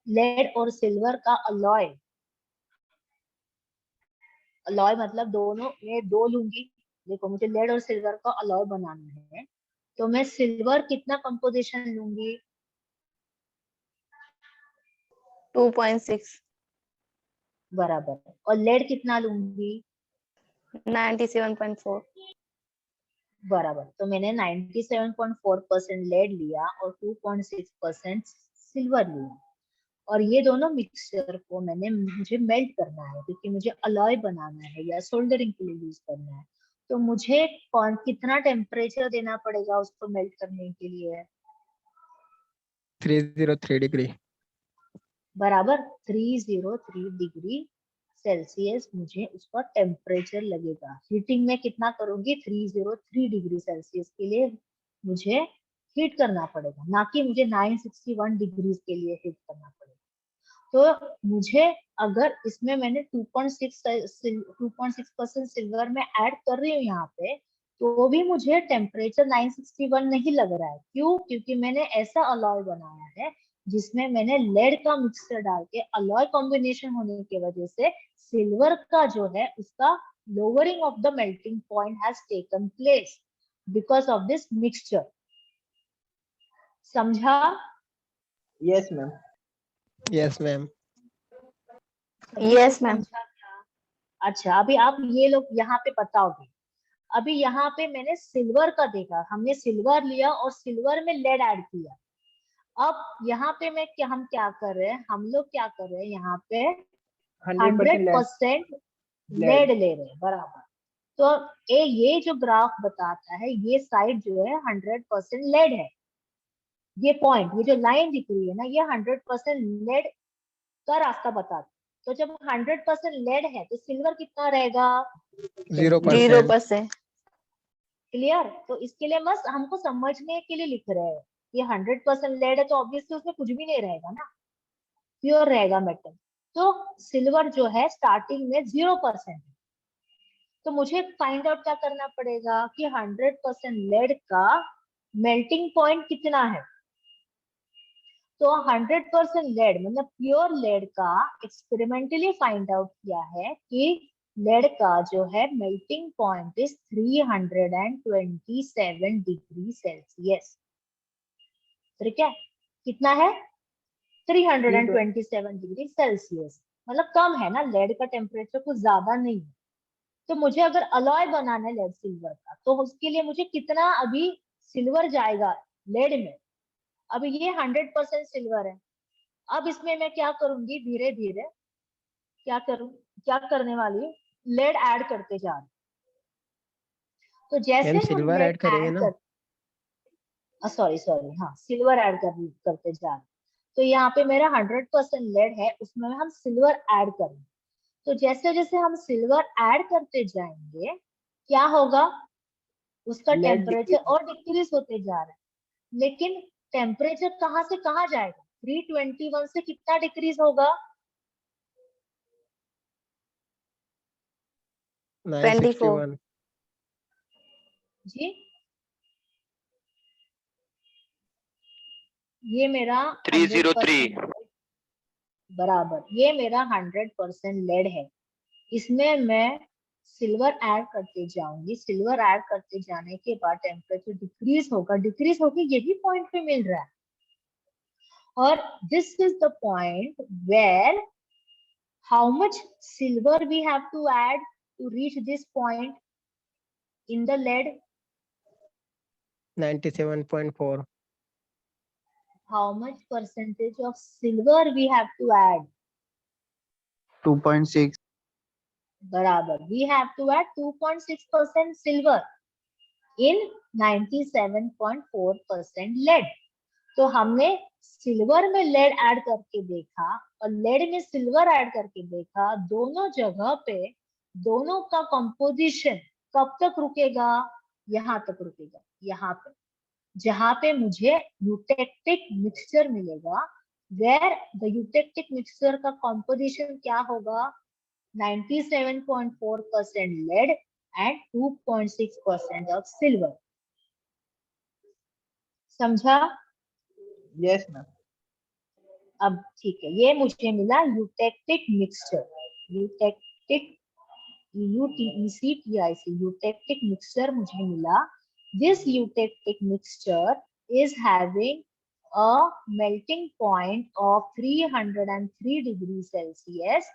लेड और सिल्वर का अलॉय, अलॉय मतलब दोनों मैं दो लूंगी। देखो, मुझे लेड और सिल्वर का अलॉय बनाना है, तो मैं सिल्वर कितना कंपोजिशन लूंगी, 2.6। बराबर, और लेड कितना लूंगी, 97.4। बराबर। तो मैंने 97.4% लेड लिया और 2.6% सिल्वर लिया, और ये दोनों मिक्सचर को मुझे मेल्ट करना है, क्योंकि मुझे अलॉय बनाना है या सोल्डरिंग के लिए यूज करना है। तो मुझे कितना टेम्परेचर देना पड़ेगा उसको मेल्ट करने के लिए, 303 डिग्री। बराबर 303 डिग्री सेल्सियस मुझे उसका टेम्परेचर लगेगा। हीटिंग में कितना करूंगी, 303 डिग्री सेल्सियस के लिए मुझे हीट करना पड़ेगा, ना कि मुझे 961 डिग्री के लिए हीट करना पड़ेगा। तो मुझे अगर इसमें मैंने 2.6% सिल्वर में ऐड कर रही हूँ यहाँ पे, तो भी मुझे टेम्परेचर 961 नहीं लग रहा है। क्यों? क्योंकि मैंने ऐसा अलॉय बनाया है जिसमें मैंने लेड का मिक्सचर डाल के, अलॉय कॉम्बिनेशन होने की वजह से सिल्वर का जो है उसका lowering of the melting point has taken place because of this mixture. समझा? Yes ma'am. Yes ma'am. Yes, ma'am. समझा क्या? अच्छा, अभी आप ये लोग यहाँ पे बताओगे। अभी यहाँ पे मैंने सिल्वर का देखा, हमने सिल्वर लिया और सिल्वर में लेड ऐड किया। अब यहाँ पे हम क्या कर रहे हैं, हम लोग क्या कर रहे हैं, यहाँ पे 100% लेड ले रहे हैं, बराबर। तो ये जो ग्राफ बताता है, ये साइड जो है 100% लेड है। ये पॉइंट, ये जो लाइन दिख रही है ना, ये 100% लेड का रास्ता बताता है। तो जब 100% लेड है तो सिल्वर कितना रहेगा, 0%। 0%। क्लियर? तो इसके लिए बस हमको समझने के लिए लिख रहे हैं। ये 100% लेड है तो ऑब्वियसली उसमें कुछ भी नहीं रहेगा ना, प्योर रहेगा मेटल। तो सिल्वर जो है स्टार्टिंग में 0% है, तो मुझे फाइंड आउट क्या करना पड़ेगा कि 100% लेड का मेल्टिंग पॉइंट कितना है। तो 100% लेड मतलब प्योर लेड का एक्सपेरिमेंटली फाइंड आउट किया है कि लेड का जो है melting point is 327 degree Celsius. ठीक है, कितना है? 327 डिग्री सेल्सियस, मतलब कम है ना, लेड का टेम्परेचर कुछ ज्यादा नहीं है। तो मुझे अगर अलॉय बनाना है लेड सिल्वर का, तो उसके लिए मुझे कितना अभी सिल्वर जाएगा लेड में? अभी ये 100% सिल्वर है। अब इसमें मैं क्या करूंगी, धीरे धीरे क्या करने वाली हूँ, लेड ऐड करते जा रही हूँ। तो जैसे मैम हम सिल्वर लेड ऐड करेंगे ऐड ना? कर, सॉरी हाँ, सिल्वर ऐड करते जा रहे हैं। तो यहाँ पे मेरा 100% लेड है, उसमें हम सिल्वर ऐड करेंगे। तो जैसे जैसे हम सिल्वर ऐड करते जाएंगे, क्या होगा, उसका लेड टेम्परेचर और डिक्रीज होते जा रहा है। लेकिन टेम्परेचर कहाँ से कहाँ जाएगा? 321 से कितना डिक्रीज होगा? 961। जी, ये मेरा 303। 100% बराबर, ये मेरा 100% लेड है। इसमें मैं सिल्वर ऐड करते जाऊंगी, सिल्वर ऐड करते जाने के बाद टेम्परेचर डिक्रीज होगा, डिक्रीज होगी, यही पॉइंट पे मिल रहा है। और this is the point where how much silver we have to add to reach this point in the lead? 97.4. How much percentage of silver we have to add? 2.6. बराबर, we have to add 2.6% silver in 97.4% lead. तो हमने सिल्वर में लेड ऐड करके देखा और लेड में सिल्वर ऐड करके देखा, दोनों जगह पे दोनों का कंपोजिशन कब तक रुकेगा? यहाँ तक रुकेगा, यहाँ पे, जहां पे मुझे यूटेक्टिक मिक्सचर मिलेगा, वेयर द यूटेक्टिक मिक्सचर का कंपोजिशन क्या होगा? 97.4% लेड एंड 2.6% ऑफ सिल्वर। समझा? Yes ma'am. अब ठीक है, ये मुझे मिला eutectic mixture, eutectic UTECTIC eutectic mixture मुझे मिला। This eutectic mixture is having a melting point of 303 degrees Celsius,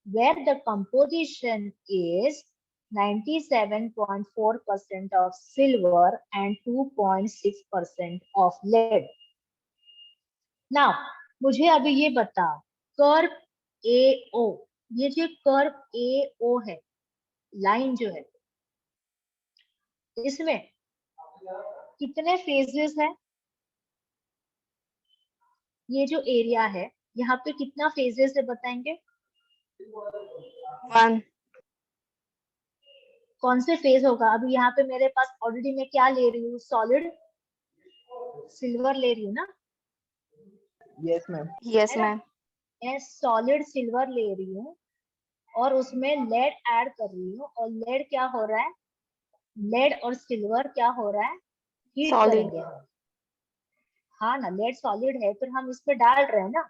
where the composition is 97.4% of silver and 2.6% of lead. Now, मुझे अभी ये बता, कर्व AO, ये जो कर्व AO है, लाइन जो है, इसमें कितने फेजेस है? ये जो एरिया है यहाँ पे कितना फेजेस है बताएंगे? 1. कौन से फेज होगा? अभी यहाँ पे मेरे पास ऑलरेडी मैं क्या ले रही हूँ, सॉलिड सिल्वर ले रही हूँ ना? Yes ma'am. Yes, ma'am. मैं सॉलिड सिल्वर ले रही हूँ और उसमें लेड ऐड कर रही हूँ, और लेड क्या हो रहा है, लेड और सिल्वर क्या हो रहा है, हीट Solid. करेंगे हम। हाँ ना, लेड सॉलिड है, फिर हम इसमें डाल रहे हैं ना।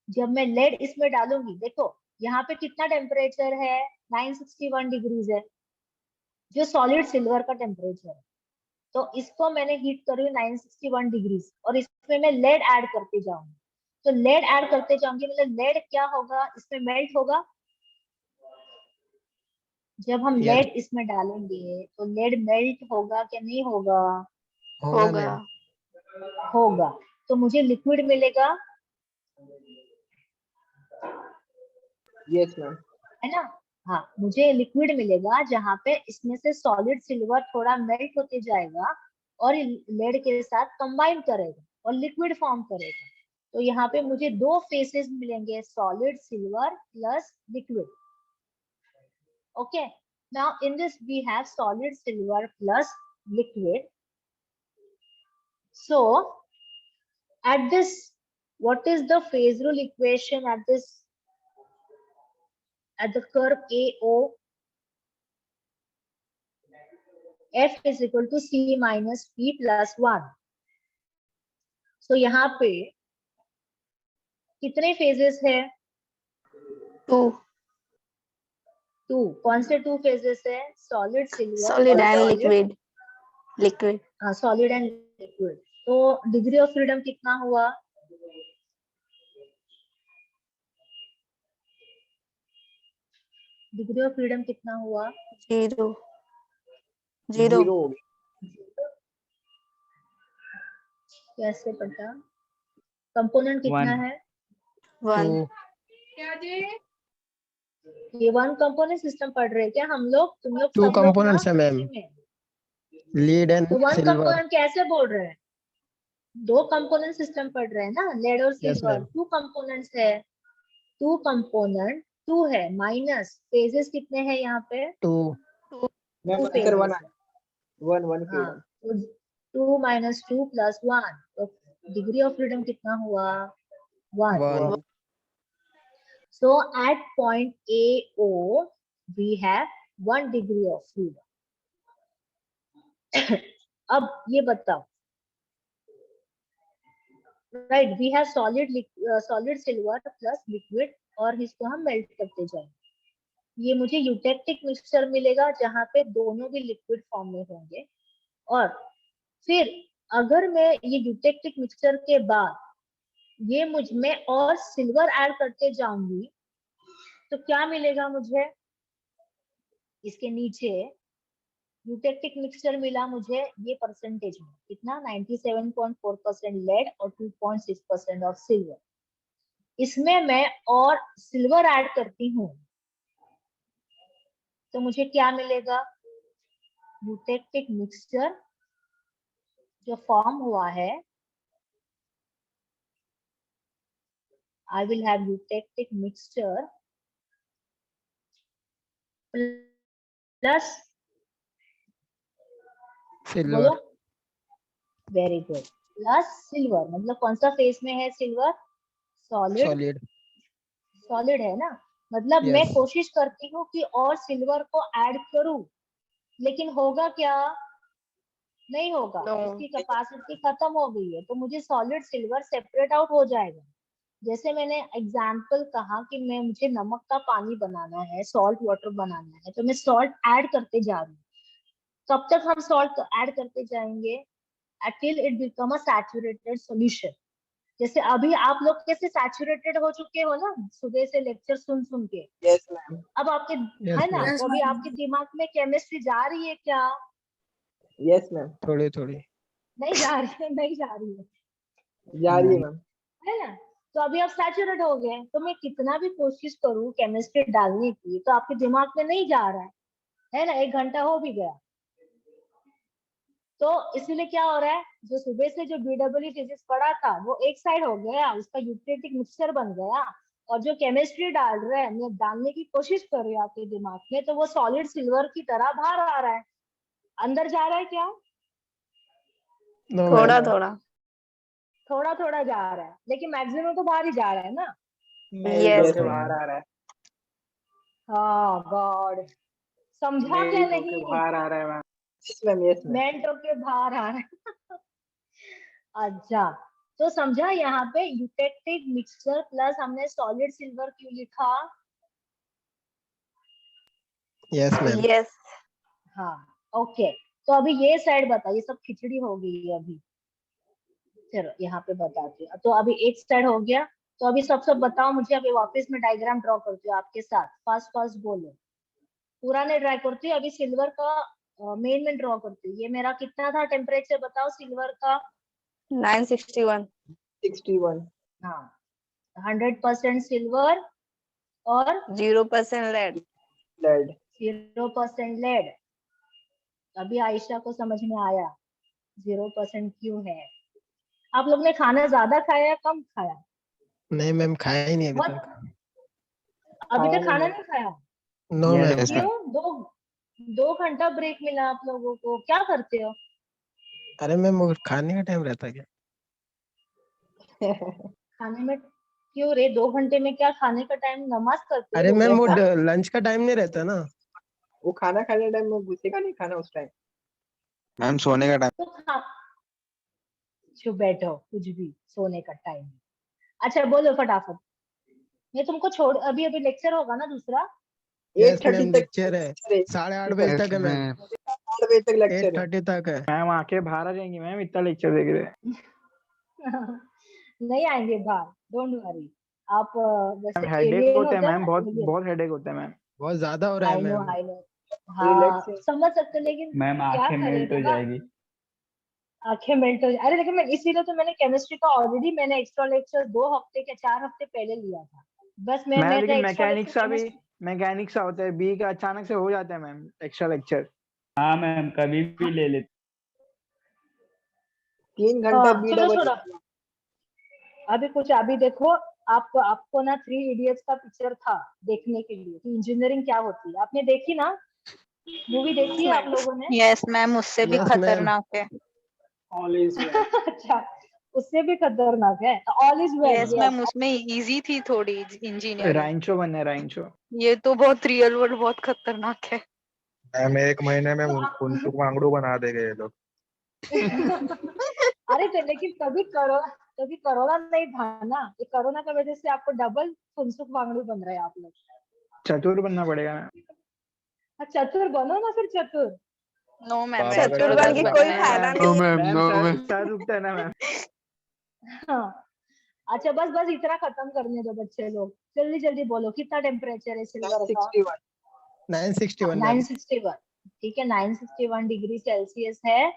जब मैं लेड इसमें डालूंगी, देखो यहाँ पे कितना टेम्परेचर है, 961 डिग्रीज है, जो सॉलिड सिल्वर का टेम्परेचर है। तो इसको मैंने हीट करी 961 डिग्रीज, और इसमें मैं लेड ऐड करते जाऊंगी। तो लेड ऐड करते जाऊंगी, मतलब लेड क्या होगा, इसमें मेल्ट होगा। जब हम Yes. लेड इसमें डालेंगे तो लेड मेल्ट होगा क्या नहीं होगा? होगा होगा. मैम। होगा। तो मुझे लिक्विड मिलेगा, यस मैम। है ना? हाँ, मुझे लिक्विड मिलेगा जहाँ पे इसमें से सॉलिड सिल्वर थोड़ा मेल्ट होते जाएगा और लेड के साथ कंबाइन करेगा और लिक्विड फॉर्म करेगा। तो यहाँ पे मुझे दो फेसेस मिलेंगे, solid silver plus liquid. Okay, Now in this we have solid silver plus liquid. So at this, what is the phase rule equation at this, at the curve AO? F is equal to C minus P plus 1. So यहाँ पे कितने phases है? 2. 2. कौन से 2 phases है? Solid silver Solid और and solid, liquid. Liquid. हाँ, solid and liquid. तो डिग्री ऑफ फ्रीडम कितना हुआ? डिग्री ऑफ फ्रीडम कितना हुआ? 0. 0 0. हो गया। कैसे पता? कंपोनेंट कितना 1. है? 1. 2 ये 1 कंपोनेंट सिस्टम पढ़ रहे हैं क्या हम लोग? तुम लोग Two सब लोग components ना है, ma'am. इसी में। lead and तो 1 silver. कंपोनेंट कैसे बोल रहे हैं? 2 कंपोनेंट सिस्टम पढ़ रहे हैं ना, लेड और Yes, सिल्वर। ma'am. 2 कंपोनेंट्स है, 2 कंपोनेंट 2 है, माइनस फेजेस कितने हैं यहाँ पे? 2 मैम Two आंसर 1 phases. आया। 1 हाँ, 2 minus 2 plus 1, तो डिग्री ऑफ फ्रीडम कितना हुआ? 1. 1 So at point AO we have 1 degree of freedom. अब ये बताओ, right, we have solid silver plus liquid और इसको हम मेल्ट करते जाएंगे। ये मुझे यूटेक्टिक मिक्सचर मिलेगा जहां पे दोनों भी लिक्विड फॉर्म में होंगे। और फिर अगर मैं ये यूटेक्टिक मिक्सचर के बाद ये मैं और सिल्वर ऐड करते जाऊंगी तो क्या मिलेगा मुझे? इसके नीचे यूटेक्टिक मिक्सचर मिला मुझे ये परसेंटेज में कितना, 97.4% लेड और 2.6% ऑफ सिल्वर। इसमें मैं और सिल्वर ऐड करती हूँ तो मुझे क्या मिलेगा? यूटेक्टिक मिक्सचर जो फॉर्म हुआ है, I will have eutectic mixture plus, silver बोलो, वेरी गुड, प्लस सिल्वर। मतलब कौन सा फेस में है सिल्वर? सॉलिड। solid सॉलिड है ना, मतलब Yes. मैं कोशिश करती हूँ कि और सिल्वर को ऐड करूं, लेकिन होगा क्या? नहीं होगा, No. उसकी कैपेसिटी खत्म हो गई है, तो मुझे सॉलिड सिल्वर सेपरेट आउट हो जाएगा। जैसे मैंने एग्जाम्पल कहा कि मुझे नमक का पानी बनाना है, सॉल्ट वाटर बनाना है, तो मैं सॉल्ट ऐड करते जा रही हूँ। कब तक हम सॉल्ट ऐड करते जाएंगे? until it become a saturated solution. जैसे अभी आप लोग कैसे सैचुरेटेड हो चुके हो ना सुबह से लेक्चर सुन सुन के। Yes ma'am. अब आपके Yes, है ना, ma'am. तो अभी आपके दिमाग में केमिस्ट्री जा रही है क्या? Yes ma'am. थोड़ी थोड़ी नहीं जा रही है, नहीं जा रही है, जा रही है मैम। है ना। तो अभी आप सैचुरेट हो गए, तो मैं कितना भी कोशिश करूं केमिस्ट्री डालने की, तो आपके दिमाग में नहीं जा रहा है ना। 1 घंटा हो भी गया, तो इसीलिए क्या हो रहा है, जो सुबह से जो BEE फिजिक्स पढ़ा था वो एक साइड हो गया, उसका यूटेटिक मिक्सचर बन गया, और जो केमिस्ट्री डाल रहे हैं, मैं डालने की कोशिश कर रही हूँ आपके दिमाग में, तो वो सॉलिड सिल्वर की तरह बाहर आ रहा है। अंदर जा रहा है क्या? No, थोड़ा ma'am. थोड़ा। थोड़ा थोड़ा जा रहा है, लेकिन मैक्सिमम तो बाहर ही जा रहा है ना। Yes. से बाहर आ रहा है, हाँ गॉड, समझा क्या? मेल होके नहीं, बाहर आ रहा है ma'am. Yes ma'am. Yes ma'am. Mentos के बाहर आ रहा है। अच्छा, तो समझा यहाँ पे यूटेक्टिक मिक्सचर प्लस हमने सॉलिड सिल्वर क्यों लिखा? Yes, ma'am. Yes. हाँ ओके। तो अभी ये साइड बता, ये सब खिचड़ी हो गई है अभी। चलो यहाँ पे बताती हूँ। तो अभी एक साइड हो गया, तो अभी सब बताओ मुझे। अभी वापस में डायग्राम ड्रॉ करती हूँ आपके साथ, फास्ट बोलो। पूरा नहीं ड्रा करती हूँ, अभी सिल्वर का मेन में ड्रॉ करती हूँ। ये मेरा कितना था टेम्परेचर बताओ सिल्वर का? 961. 61। हाँ, 100% सिल्वर और 0% lead. लेड। 0% लेड। अभी आयशा को समझ में आया 0% क्यों है। आप लोग ने खाना ज्यादा खाया या कम खाया? नहीं मैम, खाया ही नहीं अभी What? तक। अभी खाया तक खाना नहीं नहीं खाया? No Yes, ma'am. ma'am. क्यों? 2 घंटा ब्रेक मिला आप लोगों को, क्या करते हो? अरे मैम वो खाने का टाइम रहता है क्या? खाने में क्यों रे? 2 घंटे में क्या खाने का टाइम? नमाज करते अरे हो मैम वो क्या? लंच का टाइम नहीं रहता ना। वो खाना खाने टाइम में घुसेगा नहीं खाना उस टाइम। मैम सोने का टाइम। तो खा चुप बैठो, कुछ भी सोने का टाइम। अच्छा बोलो फटाफट, मैं तुमको छोड़, अभी अभी लेक्चर होगा ना दूसरा? यस 8:30 मैम तक लेक्चर है, 8:30 बजे यस तक है मैम, मैम। 8 बजे तक लेक्चर है। 8:30 तक है। मैम आके बाहर आ जाएंगी मैम, इतना लेक्चर देख रहे हैं। नहीं आएंगे बाहर, डोंट वरी। आप मैम वैसे हेडेक एलियन होते हैं होते हैं मैम, ना, बहुत एलियन। बहुत हेडेक होते हैं मैम। बहुत ज्यादा हो रहा है I know ma'am. I know. हाँ रिलैक्स है। समझ सकते, लेकिन मैम क्या आंखें करें मेल्ट हो बाबा, जाएगी। आंखें मेल्ट हो अरे लेकिन मैं इसीलिए तो मैंने केमिस्ट्री का ऑलरेडी मैंने एक्स्ट्रा लेक्चर 2 हफ्ते के 4 हफ्ते पहले लिया था। बस मैं मैम मेरा लेकिन एक्स्ट्रा लेक्चर केमिस्ट्री। मैकेनिक्स सा होता है, बी का अचानक से हो जाता है मैम एक्स्ट्रा लेक्चर। हाँ मैम कभी भी ले लेते। 3 घंटा बी चलो डबल। छोड़ो, अभी देखो, आपको आपको ना 3 इडियट्स का पिक्चर था देखने के लिए कि इंजीनियरिंग क्या होती है, आपने देखी ना? मूवी देखी है आप लोगों ने? यस मैम, उससे भी यस मैम। खतरनाक है। All is well. अच्छा, उससे भी खतरनाक है। All is well, yes yes. Ma'am, उसमें इजी थी थोड़ी इंजीनियरिंग। राइंचो बनना है, राइंचो। ये तो बहुत रियल वर्ल्ड, बहुत खतरनाक है। मैम 1 महीने में तो आप फुनसुक वांगड़ू बना देंगे ये लोग। अरे तो लेकिन कभी कोरोना नहीं था ना, ये कोरोना की वजह से आपको डबल फुनसुक वांगड़ू बन रहे हैं आप लोग। चतुर बनना पड़ेगा मैम। चतुर बनो ना फिर, चतुर। नो मैम, बाबा का चतुर चेहरा बन के दिखा। कोई नहीं फायदा मैम, नो नहीं है। Ma'am, no ma'am ma'am. Sir रुकता है ना मैम। हाँ अच्छा, बस बस इतना खत्म करने दो बच्चे लोग, जल्दी जल्दी बोलो कितना टेम्परेचर है सिल्वर का? 61। 961 मैम। 961। ठीक है, 961 डिग्री सेल्सियस है।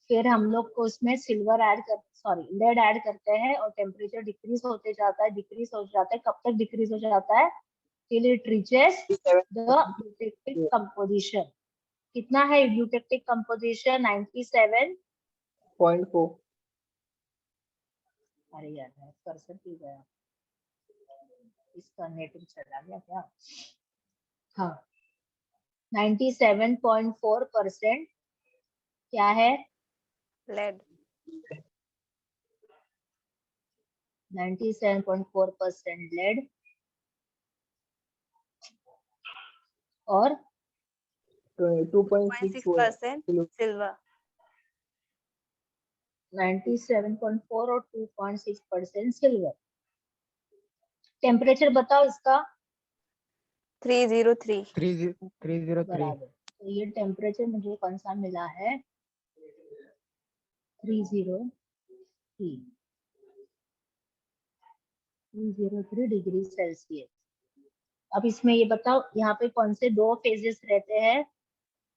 फिर हम लोग को उसमें सिल्वर लेड ऐड करते हैं और टेम्परेचर डिक्रीज होते जाता है, डिक्रीज हो जाता है। कब तक डिक्रीज हो जाता है? Till it reaches the eutectic composition. कितना है यूटेक्टिक कंपोजिशन? 97.4। 0.4। अरे यार कर्सर क्यों गया, इसका नेट चला गया क्या? हाँ, 97.4% क्या है? लेड। 97.4% लेड और 2.6 वो है। 6% सिल्वर। 97.4 और 2.6% सिल्वर। टेम्परेचर बताओ इसका। 303। 303। बराबर, तो ये टेम्परेचर मुझे कौन सा मिला है? 303 डिग्री सेल्सियस। अब इसमें ये बताओ, यहाँ पे कौन से 2 फेजेस रहते हैं?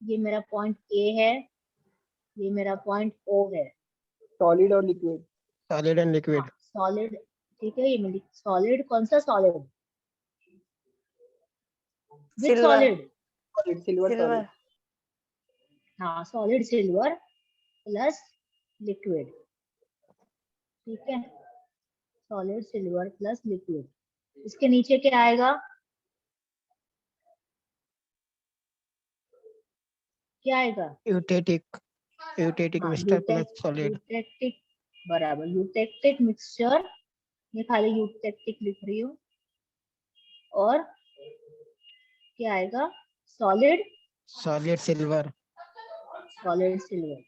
ये मेरा पॉइंट ए है, ये मेरा पॉइंट ओ है। सॉलिड और liquid. Solid and liquid. Solid, ठीक है, ये मेरी सॉलिड। कौन सा solid? Which silver. Solid? Solid silver silver. Solid. हाँ, सॉलिड सिल्वर प्लस लिक्विड। ठीक है, सॉलिड सिल्वर प्लस लिक्विड। इसके नीचे क्या आएगा? क्या आएगा? यूटेटिक हाँ, मिक्सचर प्लस सॉलिड। यूटेक्टिक, बराबर, यूटेक्टिक मिक्सचर। ये खाली यूटेक्टिक लिख रही हूँ। और क्या आएगा? Solid silver. सिल्वर।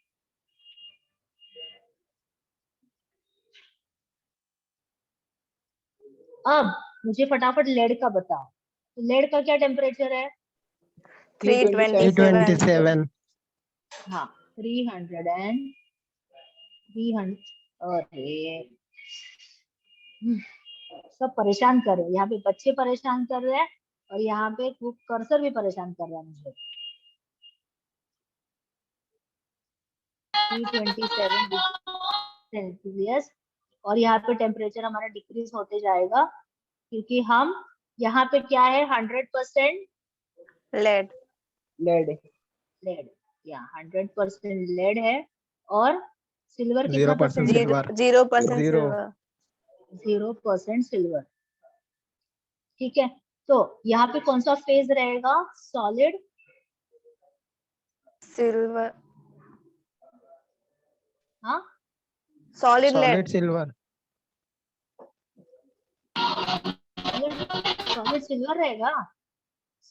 अब मुझे फटाफट लेड का बताओ, तो लेड का क्या टेम्परेचर है? 327। 327। हाँ, 300। अरे सब परेशान कर रहे हैं, यहाँ पे बच्चे परेशान कर रहे हैं और यहाँ पे कर्सर भी परेशान कर रहा है मुझे। 327 डिग्री सेल्सियस। और यहाँ पे टेम्परेचर हमारा डिक्रीज होते जाएगा, क्योंकि हम यहाँ पे क्या है? 100% लेड। लेड। लेड, या 100% लेड है। और सिल्वर कितना 0% परसेंट है? सिल्वर। 0% जीरो। सिल्वर। 0% सिल्वर। ठीक है, तो यहाँ पे कौन सा फेज रहेगा? सॉलिड silver, हाँ solid lead, Solid silver. Solid silver रहेगा,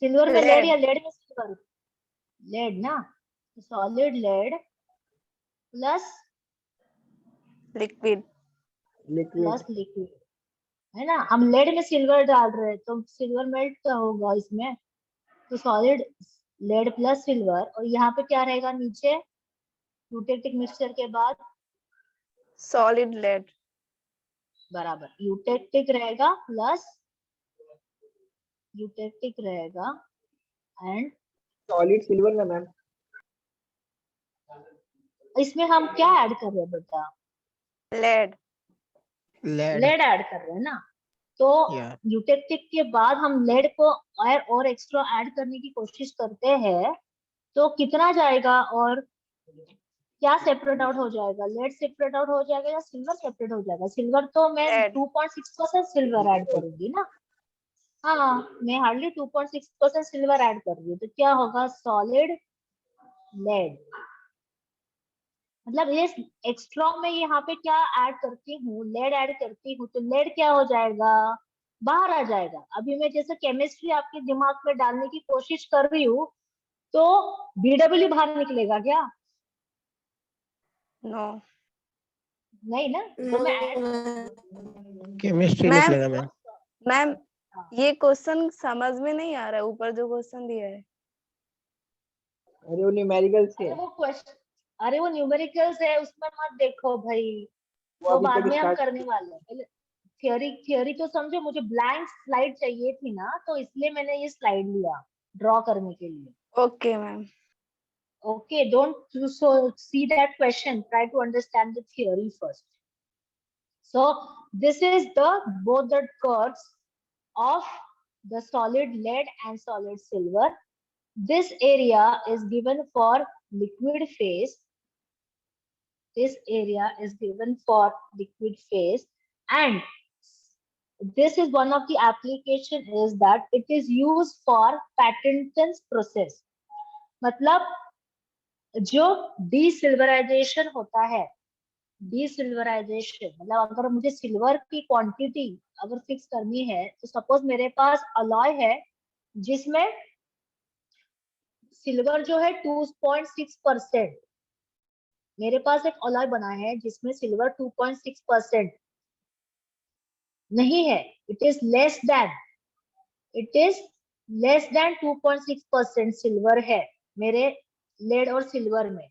सिल्वर में लेड Lead. या लेड में सिल्वर, लेड ना, solid lead plus liquid, plus liquid, है ना। हम लेड में सिल्वर डाल रहे हैं तो सिल्वर मेल्ट तो होगा इसमें, तो सॉलिड लेड प्लस सिल्वर, और यहाँ पे क्या रहेगा नीचे यूटेक्टिक मिक्सचर के बाद, solid lead, बराबर यूटेक्टिक रहेगा प्लस यूटेक्टिक रहेगा एंड सॉलिड सिल्वर में मैम। इसमें हम क्या ऐड कर रहे हैं बेटा, lead, Lead. लेड ऐड कर रहे हैं ना, तो Yeah. यूटेक्टिक के बाद हम लेड को और एक्स्ट्रा ऐड करने की कोशिश करते हैं, तो कितना जाएगा और क्या सेपरेट आउट हो जाएगा, लेड सेपरेट आउट हो जाएगा या सिल्वर सेपरेट हो जाएगा, सिल्वर तो मैं Lead. 2.6% सिल्वर ऐड करूंगी ना, हाँ मैं हार्डली 2.6% सिल्वर ऐड कर रही हूँ, तो क्या होगा सॉलिड लेड, मतलब ये एक्स्ट्रा में यहाँ पे क्या ऐड करती हूँ, लेड ऐड करती हूँ, तो लेड क्या हो जाएगा, बाहर आ जाएगा। अभी मैं जैसे केमिस्ट्री आपके दिमाग में डालने की कोशिश कर रही हूँ, तो BW बाहर निकलेगा क्या, no, नहीं ना, तो मैं ऐड Chemistry Ma'am. निकलेगा मैम. मैम ये क्वेश्चन समझ में नहीं आ रहा है, ऊपर जो क्वेश्चन दिया है। अरे वो न्यूमेरिकल से, अरे वो न्यूमेरिकल्स है, उसमें मत देखो भाई, वो वो अभी बाद तक में हम स्टार्ट। करने वाले हैं, पहले थियोरी तो समझो, मुझे ब्लैंक स्लाइड चाहिए थी ना, तो इसलिए मैंने ये स्लाइड लिया ड्रॉ करने के लिए। Okay ma'am. Okay, don't so see that question, try to understand the theory first. So this is the both the curves of the solid lead and solid silver. This area is given for liquid phase, this area is given for liquid phase, and this is one of the application is that it is used for Patterson's process. मतलब जो डीसिल्वराइजेशन होता है, डीसिल्वराइजेशन मतलब अगर मुझे सिल्वर की क्वांटिटी अगर फिक्स करनी है, तो सपोज मेरे पास अलॉय है जिसमें सिल्वर जो है 2.6%, मेरे पास एक अलॉय बना है जिसमें सिल्वर 2.6% नहीं है, it is less than 2.6% silver है मेरे लेड और सिल्वर में,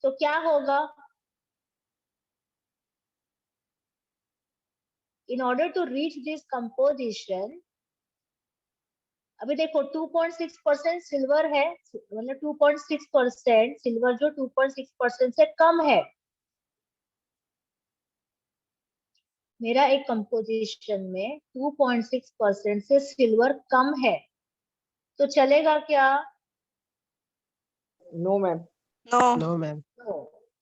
तो क्या होगा, in order to reach this composition, अभी देखो 2.6% सिल्वर है, मतलब 2.6% सिल्वर जो 2.6% से कम है, मेरा एक कंपोजिशन में 2.6% से सिल्वर कम है, तो चलेगा क्या, no ma'am. No No ma'am.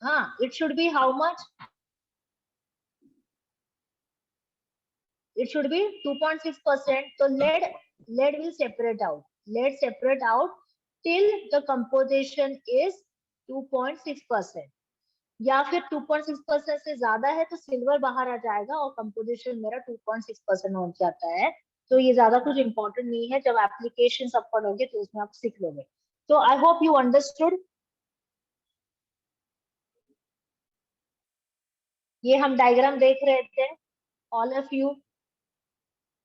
हाँ, it should be how much, it should be 2.6%, so lead will separate out till the composition is 2.6%, या फिर 2.6% से ज्यादा है तो सिल्वर बाहर आ जाएगा और कंपोजिशन मेरा 2.6% हो जाता है। तो ये ज्यादा कुछ इंपॉर्टेंट नहीं है, जब एप्लीकेशन सब पढ़ोगे तो उसमें आप सीख लोगे। तो आई होप यू अंडरस्टूड। ये हम डायग्राम देख रहे थे, ऑल ऑफ यू,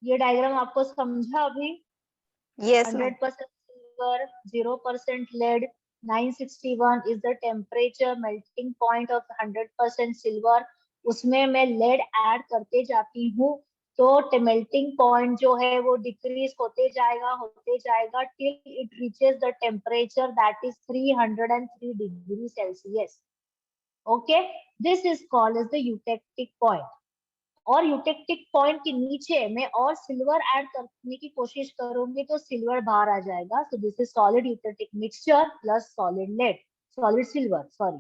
ये डायग्राम आपको समझा अभी? Yes ma'am. 100% silver, 0% lead, 961 is the temperature melting point of 100% silver. उसमें मैं lead ऐड करते जाती हूँ तो melting point जो है वो डिक्रीज होते जाएगा till it reaches the temperature that is 303 degrees Celsius. Okay, this is called as the eutectic point. और यूटेक्टिक पॉइंट के नीचे मैं और सिल्वर ऐड करने की कोशिश करूंगी तो सिल्वर बाहर आ जाएगा, so this is solid eutectic mixture plus solid lead, solid silver sorry.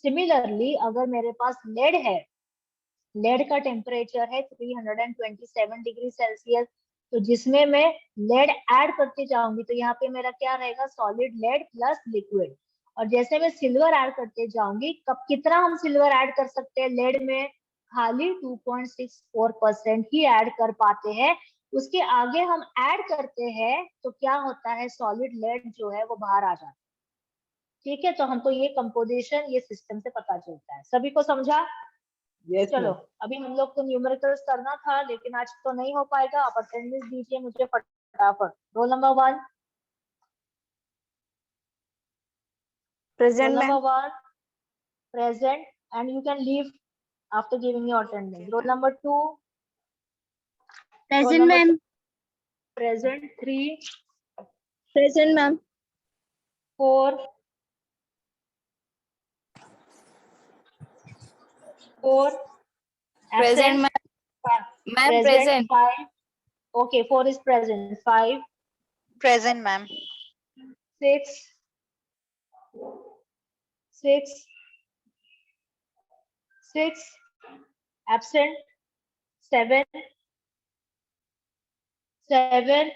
Similarly अगर मेरे पास लेड है, लेड का टेम्परेचर है 327 डिग्री सेल्सियस, तो जिसमें मैं लेड ऐड करते जाऊंगी तो यहाँ पे मेरा क्या रहेगा, सॉलिड लेड प्लस लिक्विड। और जैसे मैं सिल्वर ऐड करते जाऊंगी, कब कितना हम सिल्वर ऐड कर सकते हैं लेड में, खाली 2.64% ही ऐड कर पाते हैं। उसके आगे हम ऐड करते हैं तो क्या होता है, सॉलिड लेड जो है वो बाहर आ जाता है। ठीक है, तो हमको ये कंपोजिशन ये सिस्टम से पता चलता है। सभी को समझा? यस चलो मैम। अभी हम लोग को न्यूमेरिकल्स करना था लेकिन आज तो नहीं हो पाएगा। आप अटेंडेंस दीजिए मुझे फटाफट। Roll number 1, roll present number ma'am. 1 present and you can leave after giving your attendance. Roll number 2, roll Present, number ma'am. present. 3, Present, ma'am. 4, 4, Present, absent. ma'am. Ma'am, Present. present. 5. Okay, 4 is present. 5, Present, ma'am. 6, 6, 6, absent. 7, 7,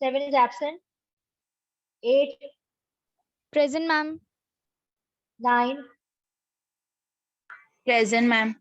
7 is absent. 8, Present, ma'am. 9, Present, ma'am.